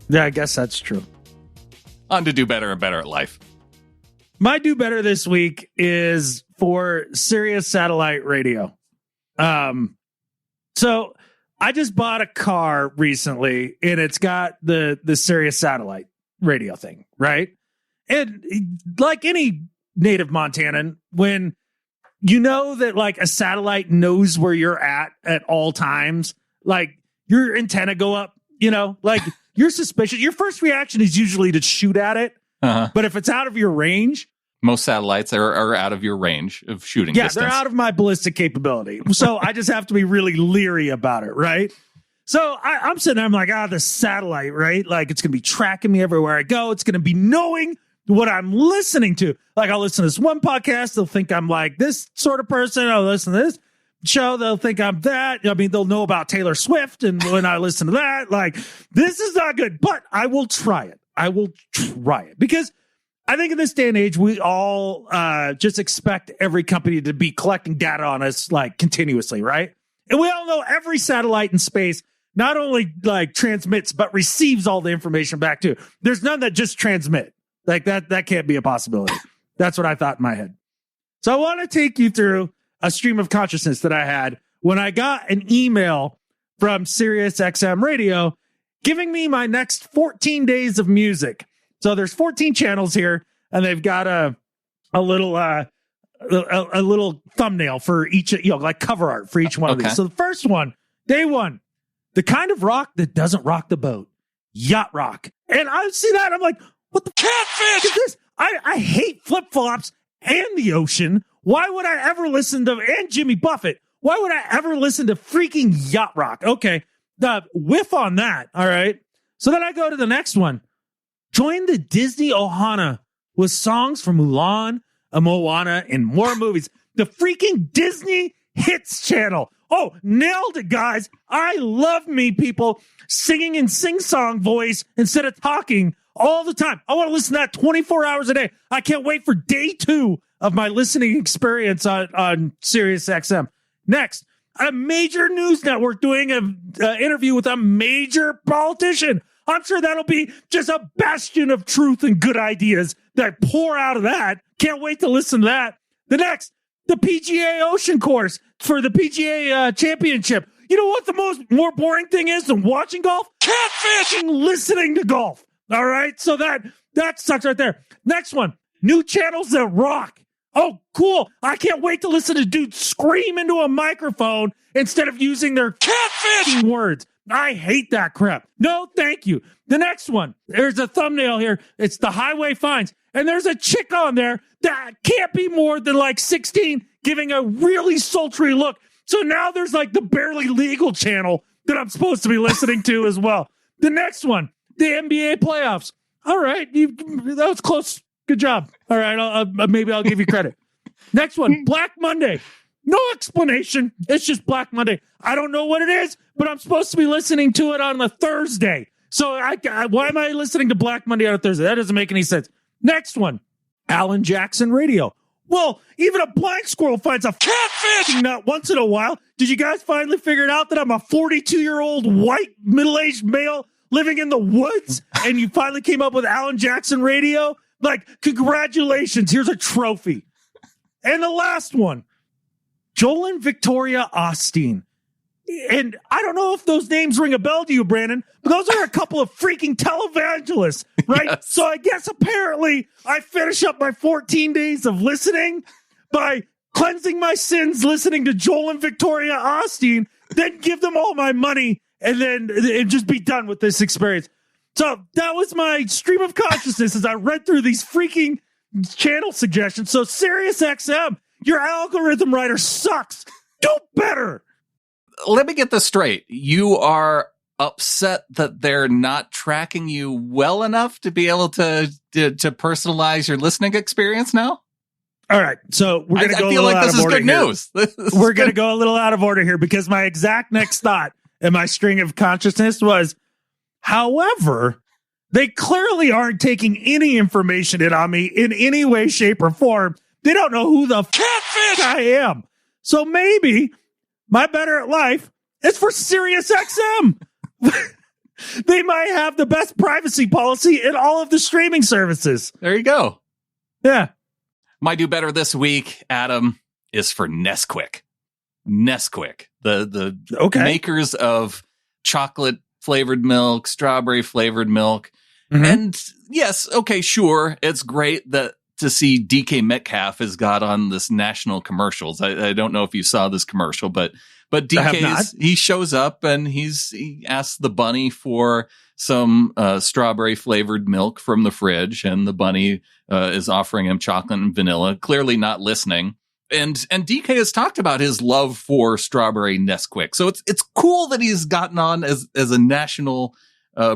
Yeah, I guess that's true. On to do better and better at life. My do better this week is for Sirius Satellite Radio. So I just bought a car recently, and it's got the Sirius Satellite Radio thing, right? And like any native Montanan, when you know that like a satellite knows where you're at all times, like your antenna go up, like you're suspicious. Your first reaction is usually to shoot at it. Uh-huh. But if it's out of your range, most satellites are out of your range of shooting distance. They're out of my ballistic capability. So I just have to be really leery about it, right? So I'm sitting there, I'm like, the satellite, right? Like it's going to be tracking me everywhere I go. It's going to be knowing what I'm listening to. Like I'll listen to this one podcast. They'll think I'm like this sort of person. I'll listen to this show. They'll think I'm that. I mean, they'll know about Taylor Swift. And when I listen to that, like this is not good, but I will try it. Because I think in this day and age, we all just expect every company to be collecting data on us like continuously, right? And we all know every satellite in space not only like transmits, but receives all the information back too. There's none that just transmit. Like that can't be a possibility. That's what I thought in my head. So I want to take you through a stream of consciousness that I had when I got an email from Sirius XM Radio giving me my next 14 days of music. So there's 14 channels here, and they've got a little thumbnail for each, like cover art for each one of these. So the first one, day one, the kind of rock that doesn't rock the boat, yacht rock. And I see that, I'm like, what the catfish is this? I hate flip-flops and the ocean. Why would I ever listen to, and Jimmy Buffett, why would I ever listen to freaking yacht rock? Okay, the whiff on that, all right? So then I go to the next one. Join the Disney Ohana with songs from Mulan, Moana, and more movies. The freaking Disney hits channel. Oh, nailed it, guys. I love me people singing in sing-song voice instead of talking all the time. I want to listen to that 24 hours a day. I can't wait for day 2 of my listening experience on Sirius XM. Next, a major news network doing an interview with a major politician. I'm sure that'll be just a bastion of truth and good ideas that pour out of that. Can't wait to listen to that. The next, the PGA Ocean course for the PGA Championship. You know what the more boring thing is than watching golf? Catfishing, listening to golf. All right, so that sucks right there. Next one, new channels that rock. Oh, cool. I can't wait to listen to dudes scream into a microphone instead of using their catfishing words. I hate that crap. No, thank you. The next one, there's a thumbnail here. It's the highway fines. And there's a chick on there that can't be more than like 16 giving a really sultry look. So now there's like the barely legal channel that I'm supposed to be listening to as well. The next one, the NBA playoffs. All right, that was close. Good job. All right, maybe I'll give you credit. Next one, Black Monday. No explanation. It's just Black Monday. I don't know what it is, but I'm supposed to be listening to it on a Thursday. So why am I listening to Black Monday on a Thursday? That doesn't make any sense. Next one, Alan Jackson Radio. Well, even a blind squirrel finds a catfish nut once in a while. Did you guys finally figure it out that I'm a 42-year-old white middle-aged male living in the woods? And you finally came up with Alan Jackson Radio? Like, congratulations. Here's a trophy. And the last one, Joel and Victoria Osteen. And I don't know if those names ring a bell to you, Brandon, but those are a couple of freaking televangelists, right? Yes. So I guess apparently I finish up my 14 days of listening by cleansing my sins, listening to Joel and Victoria Osteen, then give them all my money and just be done with this experience. So that was my stream of consciousness as I read through these freaking channel suggestions. So Sirius XM, your algorithm writer sucks. Do better. Let me get this straight. You are upset that they're not tracking you well enough to be able to personalize your listening experience now? All right. So we're going to go a little out of order here. We're going to go a little out of order here because my exact next thought in my string of consciousness was, however, they clearly aren't taking any information in on me in any way, shape, or form. They don't know who the catfish I am. So maybe my better at life is for Sirius XM. They might have the best privacy policy in all of the streaming services. There you go. Yeah. My do better this week, Adam, is for Nesquik. Nesquik, the makers of chocolate flavored milk, strawberry flavored milk. Mm-hmm. And yes, okay, sure. It's great to see DK Metcalf has got on this national commercials. I don't know if you saw this commercial, but he shows up and he asks the bunny for some strawberry flavored milk from the fridge, and the bunny is offering him chocolate and vanilla, clearly not listening. And DK has talked about his love for strawberry Nesquik. So it's cool that he's gotten on as a national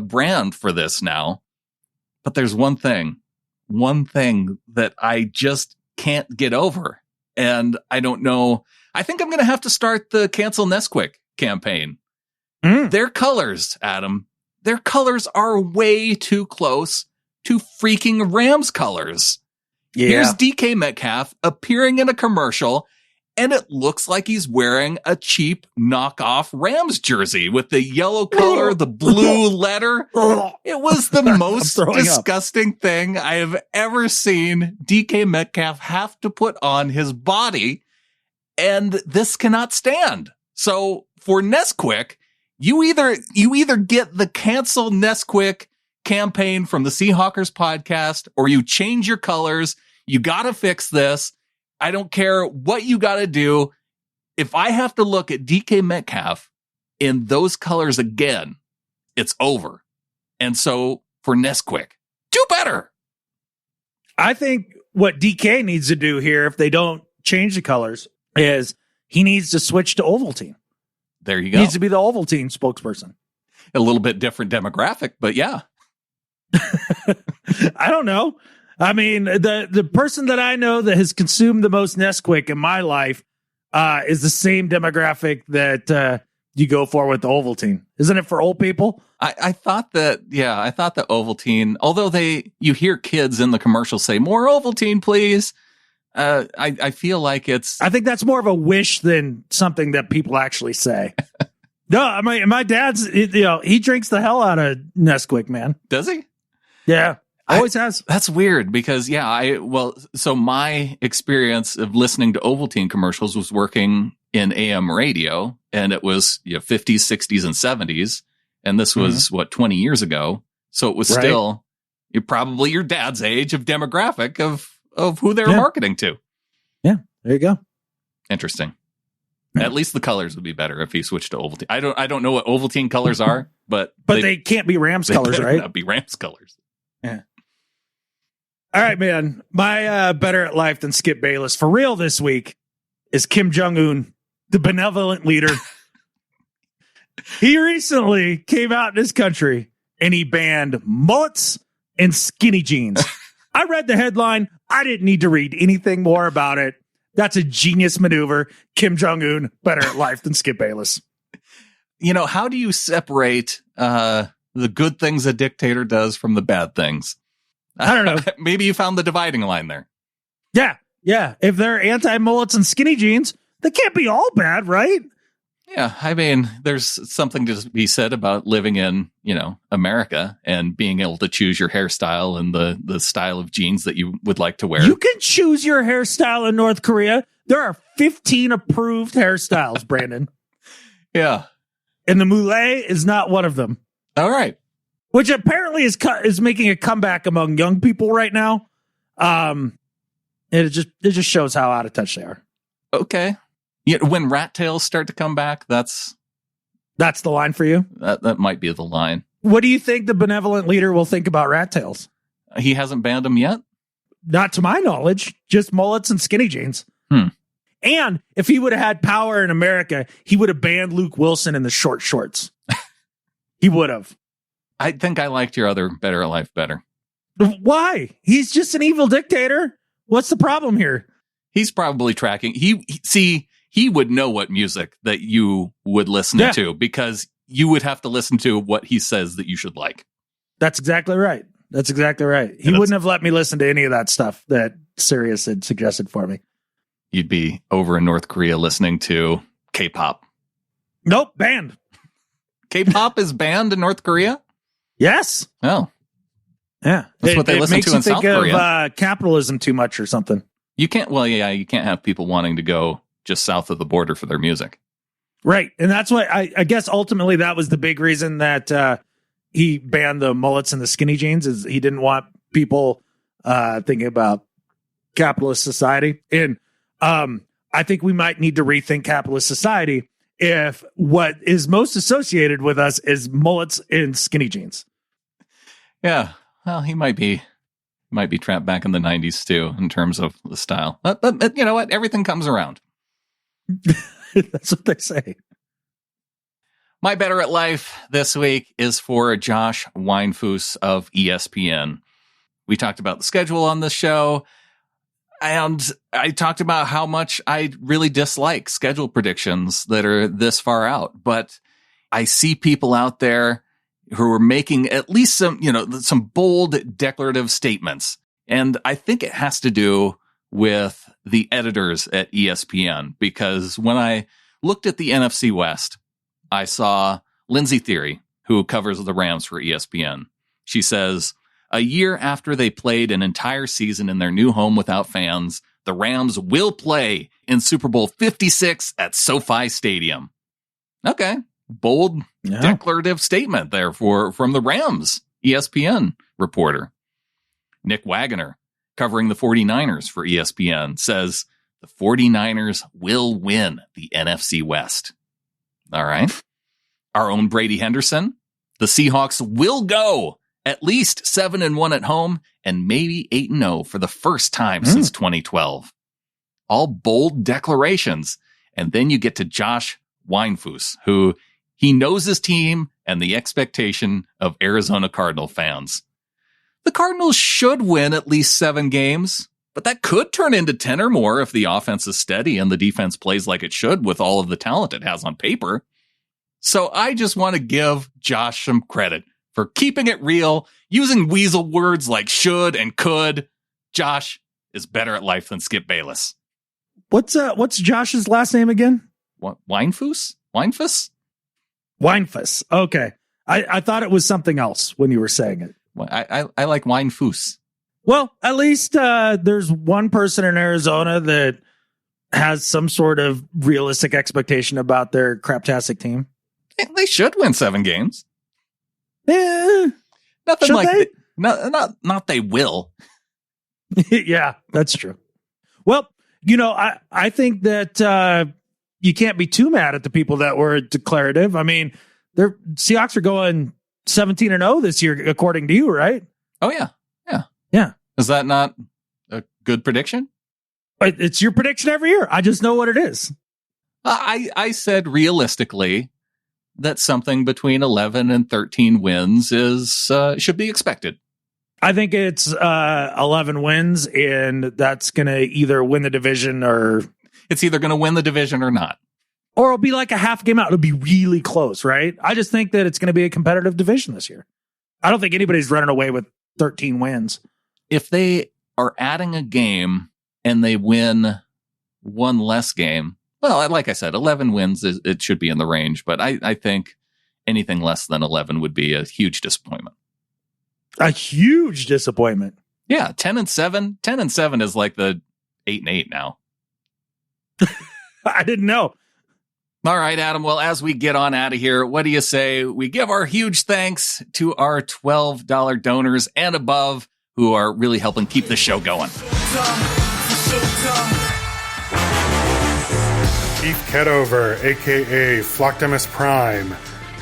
brand for this now. But there's one thing that I just can't get over. And I don't know. I think I'm going to have to start the Cancel Nesquik campaign. Their colors, Adam, their colors are way too close to freaking Rams colors. Yeah. Here's DK Metcalf appearing in a commercial, and it looks like he's wearing a cheap knockoff Rams jersey with the yellow color, the blue letter. It was the most disgusting thing I have ever seen DK Metcalf have to put on his body, and this cannot stand. So for Nesquik, you either get the Cancel Nesquik campaign from the Seahawkers podcast, or you change your colors. You got to fix this. I don't care what you got to do. If I have to look at DK Metcalf in those colors again, it's over. And so for Nesquik, do better. I think what DK needs to do here, if they don't change the colors, is he needs to switch to Ovaltine. There you go. He needs to be the Ovaltine spokesperson. A little bit different demographic, but yeah. I don't know. I mean, the person that I know that has consumed the most Nesquik in my life, is the same demographic that you go for with the Ovaltine. Isn't it for old people? I thought that Ovaltine, although you hear kids in the commercial say, more Ovaltine, please. I feel like I think that's more of a wish than something that people actually say. No, my dad's, he drinks the hell out of Nesquik, man. Does he? Yeah, always has. That's weird because, so my experience of listening to Ovaltine commercials was working in AM radio, and it was 50s, 60s, and 70s. And this was, 20 years ago. So it was still probably your dad's age of demographic of who they were marketing to. Yeah, there you go. Interesting. At least the colors would be better if he switched to Ovaltine. I don't know what Ovaltine colors are, but they can't be Rams colors, right? Not be Rams colors. Yeah. All right, man. My better at life than Skip Bayless for real this week is Kim Jong-un, the benevolent leader. He recently came out in his country and he banned mullets and skinny jeans. I read the headline. I didn't need to read anything more about it. That's a genius maneuver. Kim Jong-un, better at life than Skip Bayless. How do you separate the good things a dictator does from the bad things? I don't know. Maybe you found the dividing line there. Yeah. If they're anti-mullets and skinny jeans, they can't be all bad, right? Yeah, I mean, there's something to be said about living in, America and being able to choose your hairstyle and the style of jeans that you would like to wear. You can choose your hairstyle in North Korea. There are 15 approved hairstyles, Brandon. Yeah. And the mullet is not one of them. All right. Which apparently is making a comeback among young people right now. And it just shows how out of touch they are. Okay. When rat tails start to come back, that's the line for you? That might be the line. What do you think the benevolent leader will think about rat tails? He hasn't banned them yet? Not to my knowledge. Just mullets and skinny jeans. And if he would have had power in America, he would have banned Luke Wilson in the short shorts. He would have. I think I liked your other better at life better. Why? He's just an evil dictator. What's the problem here? He's probably tracking. He would know what music that you would listen to because you would have to listen to what he says that you should like. That's exactly right. He wouldn't have let me listen to any of that stuff that Sirius had suggested for me. You'd be over in North Korea listening to K-pop. Nope, banned. K-pop is banned in North Korea? Yes. Oh. Yeah. That's what they listen to in South Korea. It makes you think of capitalism too much or something. You can't have people wanting to go just south of the border for their music. Right. And that's what I guess ultimately that was the big reason that he banned the mullets and the skinny jeans is he didn't want people thinking about capitalist society. And I think we might need to rethink capitalist society if what is most associated with us is mullets and skinny jeans. Yeah. Well, he might be trapped back in the 90s too, in terms of the style. But you know what? Everything comes around. That's what they say. My better at life this week is for Josh Weinfuss of ESPN. We talked about the schedule on this show, and I talked about how much I really dislike schedule predictions that are this far out. But I see people out there who are making at least some bold declarative statements. And I think it has to do with the editors at ESPN, because when I looked at the NFC West, I saw Lindsay Theory, who covers the Rams for ESPN. She says, a year after they played an entire season in their new home without fans, the Rams will play in Super Bowl 56 at SoFi Stadium. Okay. Bold declarative statement there from the Rams ESPN reporter. Nick Wagoner, covering the 49ers for ESPN, says the 49ers will win the NFC West. All right. Our own Brady Henderson, the Seahawks will go at least 7-1 at home and maybe 8-0 for the first time since 2012. All bold declarations. And then you get to Josh Weinfuss, who he knows his team and the expectation of Arizona Cardinal fans. The Cardinals should win at least 7 games. But that could turn into 10 or more if the offense is steady and the defense plays like it should with all of the talent it has on paper. So I just want to give Josh some credit for keeping it real, using weasel words like should and could. Josh is better at life than Skip Bayless. What's Josh's last name again? What, Weinfuss? Weinfuss? Weinfuss. Okay. I thought it was something else when you were saying it. Well, I like Weinfuss. Well, at least there's one person in Arizona that has some sort of realistic expectation about their craptastic team. They should win 7 games. Yeah. Nothing should like they? Not they will. Yeah, that's true. Well, you know, I think that you can't be too mad at the people that were declarative. I mean, their Seahawks are going 17-0 this year, according to you, right? Oh, yeah. Yeah. Is that not a good prediction? It's your prediction every year. I just know what it is. I said realistically that something between 11 and 13 wins should be expected. I think it's 11 wins, and that's going to either win the division or... It's either going to win the division or not. Or it'll be like a half game out. It'll be really close, right? I just think that it's going to be a competitive division this year. I don't think anybody's running away with 13 wins. If they are adding a game and they win one less game, well, like I said, 11 wins, it should be in the range. But I think anything less than 11 would be a huge disappointment. A huge disappointment. Yeah, 10-7. 10-7 is like the 8-8 now. I didn't know. All right, Adam. Well, as we get on out of here, what do you say we give our huge thanks to our $12 donors and above who are really helping keep the show going. Keith Ketover, a.k.a. Flocktimus Prime,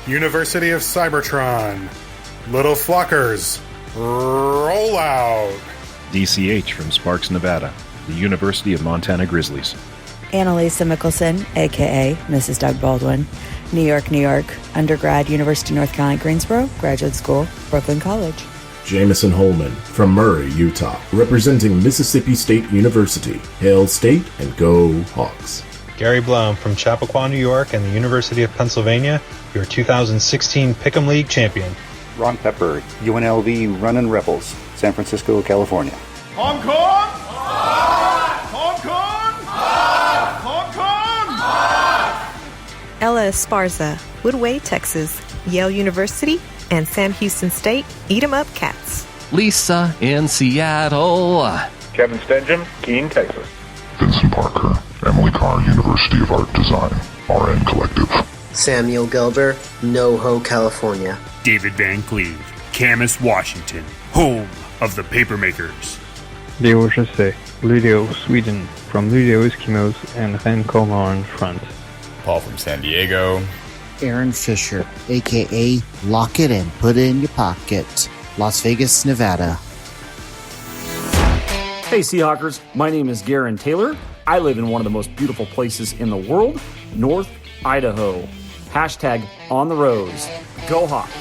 University of Cybertron, Little Flockers, Roll Out. DCH from Sparks, Nevada, the University of Montana Grizzlies. Annalisa Mickelson, a.k.a. Mrs. Doug Baldwin, New York, New York, undergrad, University of North Carolina, Greensboro, graduate school, Brooklyn College. Jameson Holman from Murray, Utah, representing Mississippi State University. Hail State and go Hawks. Gary Blum from Chappaqua, New York, and the University of Pennsylvania, your 2016 Pick'em League champion. Ron Pepper, UNLV Runnin' Rebels, San Francisco, California. Hong Kong! Hong Kong! Hong Kong! Ella Esparza, Woodway, Texas, Yale University, and Sam Houston State, Eat 'em Up Cats. Lisa in Seattle. Kevin Stengham, Keene, Texas. Vincent Parker, Emily Carr, University of Art Design, RN Collective. Samuel Gelber, NoHo, California. David Van Cleve, Camas, Washington, home of the Papermakers. Leo Jose, Luleå, Sweden, from Luleå Eskimos and Rennes in front. Paul from San Diego. Aaron Fisher, a.k.a. Lock It and Put It in Your Pocket, Las Vegas, Nevada. Hey Seahawkers, my name is Garen Taylor. I live in one of the most beautiful places in the world, North Idaho. Hashtag on the roads. Go Hawks.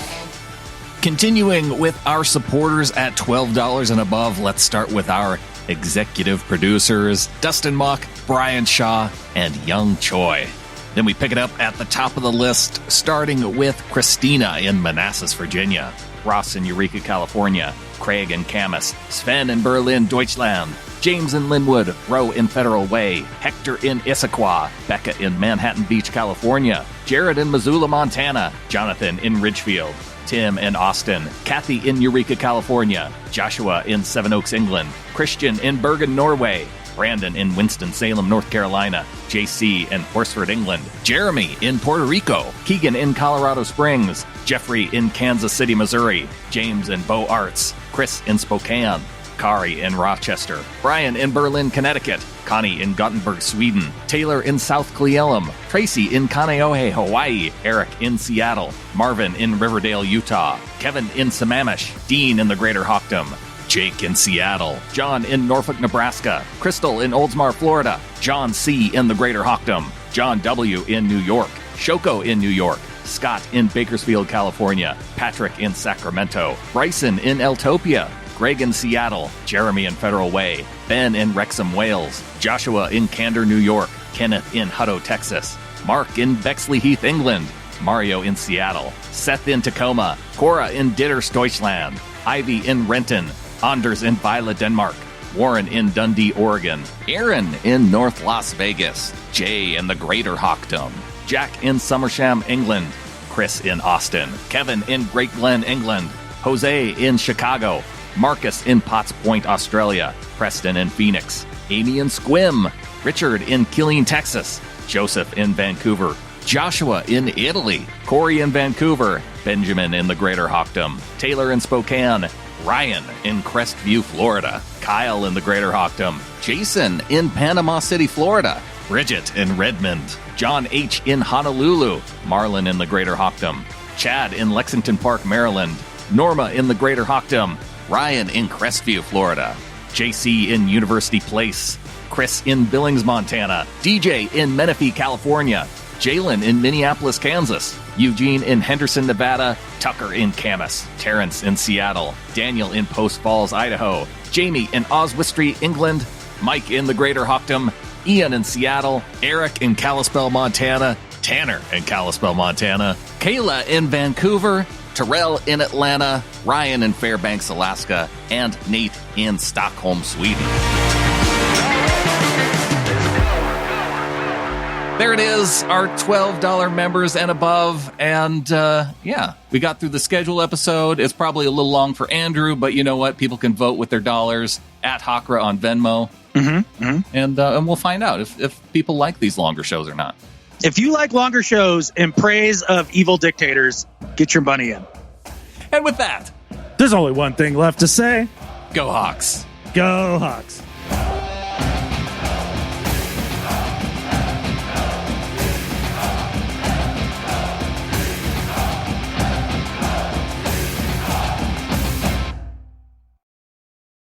Continuing with our supporters at $12 and above, let's start with our executive producers, Dustin Mock, Brian Shaw, and Young Choi. Then we pick it up at the top of the list, starting with Christina in Manassas, Virginia, Ross in Eureka, California, Craig in Camas, Sven in Berlin, Deutschland, James in Linwood, Roe in Federal Way, Hector in Issaquah, Becca in Manhattan Beach, California, Jared in Missoula, Montana, Jonathan in Ridgefield, Tim in Austin, Kathy in Eureka, California, Joshua in Seven Oaks, England, Christian in Bergen, Norway, Brandon in Winston-Salem, North Carolina, JC in Horsford, England, Jeremy in Puerto Rico, Keegan in Colorado Springs, Jeffrey in Kansas City, Missouri, James in Beaux Arts, Chris in Spokane, Kari in Rochester, Brian in Berlin, Connecticut, Connie in Gothenburg, Sweden, Taylor in South Cle Elum, Tracy in Kaneohe, Hawaii, Eric in Seattle, Marvin in Riverdale, Utah, Kevin in Sammamish, Dean in the Greater Hawkdom, Jake in Seattle, John in Norfolk, Nebraska, Crystal in Oldsmar, Florida, John C. in the Greater Hawkdom, John W. in New York, Shoko in New York, Scott in Bakersfield, California, Patrick in Sacramento, Bryson in Eltopia, Greg in Seattle, Jeremy in Federal Way, Ben in Wrexham, Wales, Joshua in Candor, New York, Kenneth in Hutto, Texas, Mark in Bexley Heath, England, Mario in Seattle, Seth in Tacoma, Cora in Ditters, Deutschland, Ivy in Renton, Anders in Vila, Denmark, Warren in Dundee, Oregon, Aaron in North Las Vegas, Jay in the Greater Hawkdom, Jack in Somersham, England, Chris in Austin, Kevin in Great Glen, England, Jose in Chicago, Marcus in Potts Point, Australia, Preston in Phoenix, Amy in Squim, Richard in Killeen, Texas, Joseph in Vancouver, Joshua in Italy, Corey in Vancouver, Benjamin in the Greater Hawkdom, Taylor in Spokane, Ryan in Crestview, Florida, Kyle in the Greater Hawkdom, Jason in Panama City, Florida, Bridget in Redmond, John H. in Honolulu, Marlon in the Greater Hawkdom, Chad in Lexington Park, Maryland, Norma in the Greater Hawkdom, Ryan in Crestview, Florida, JC in University Place, Chris in Billings, Montana, DJ in Menifee, California, Jalen in Minneapolis, Kansas, Eugene in Henderson, Nevada, Tucker in Camas, Terrence in Seattle, Daniel in Post Falls, Idaho, Jamie in Oswestry, England, Mike in the Greater Hawkdom, Ian in Seattle, Eric in Kalispell, Montana, Tanner in Kalispell, Montana, Kayla in Vancouver, Terrell in Atlanta, Ryan in Fairbanks, Alaska, and Nate in Stockholm, Sweden. There it is, our $12 members and above. And we got through the schedule episode. It's probably a little long for Andrew, but you know what? People can vote with their dollars at Hakra on Venmo. And we'll find out if people like these longer shows or not. If you like longer shows in praise of evil dictators, get your money in. And with that, there's only one thing left to say. Go Hawks. Go Hawks.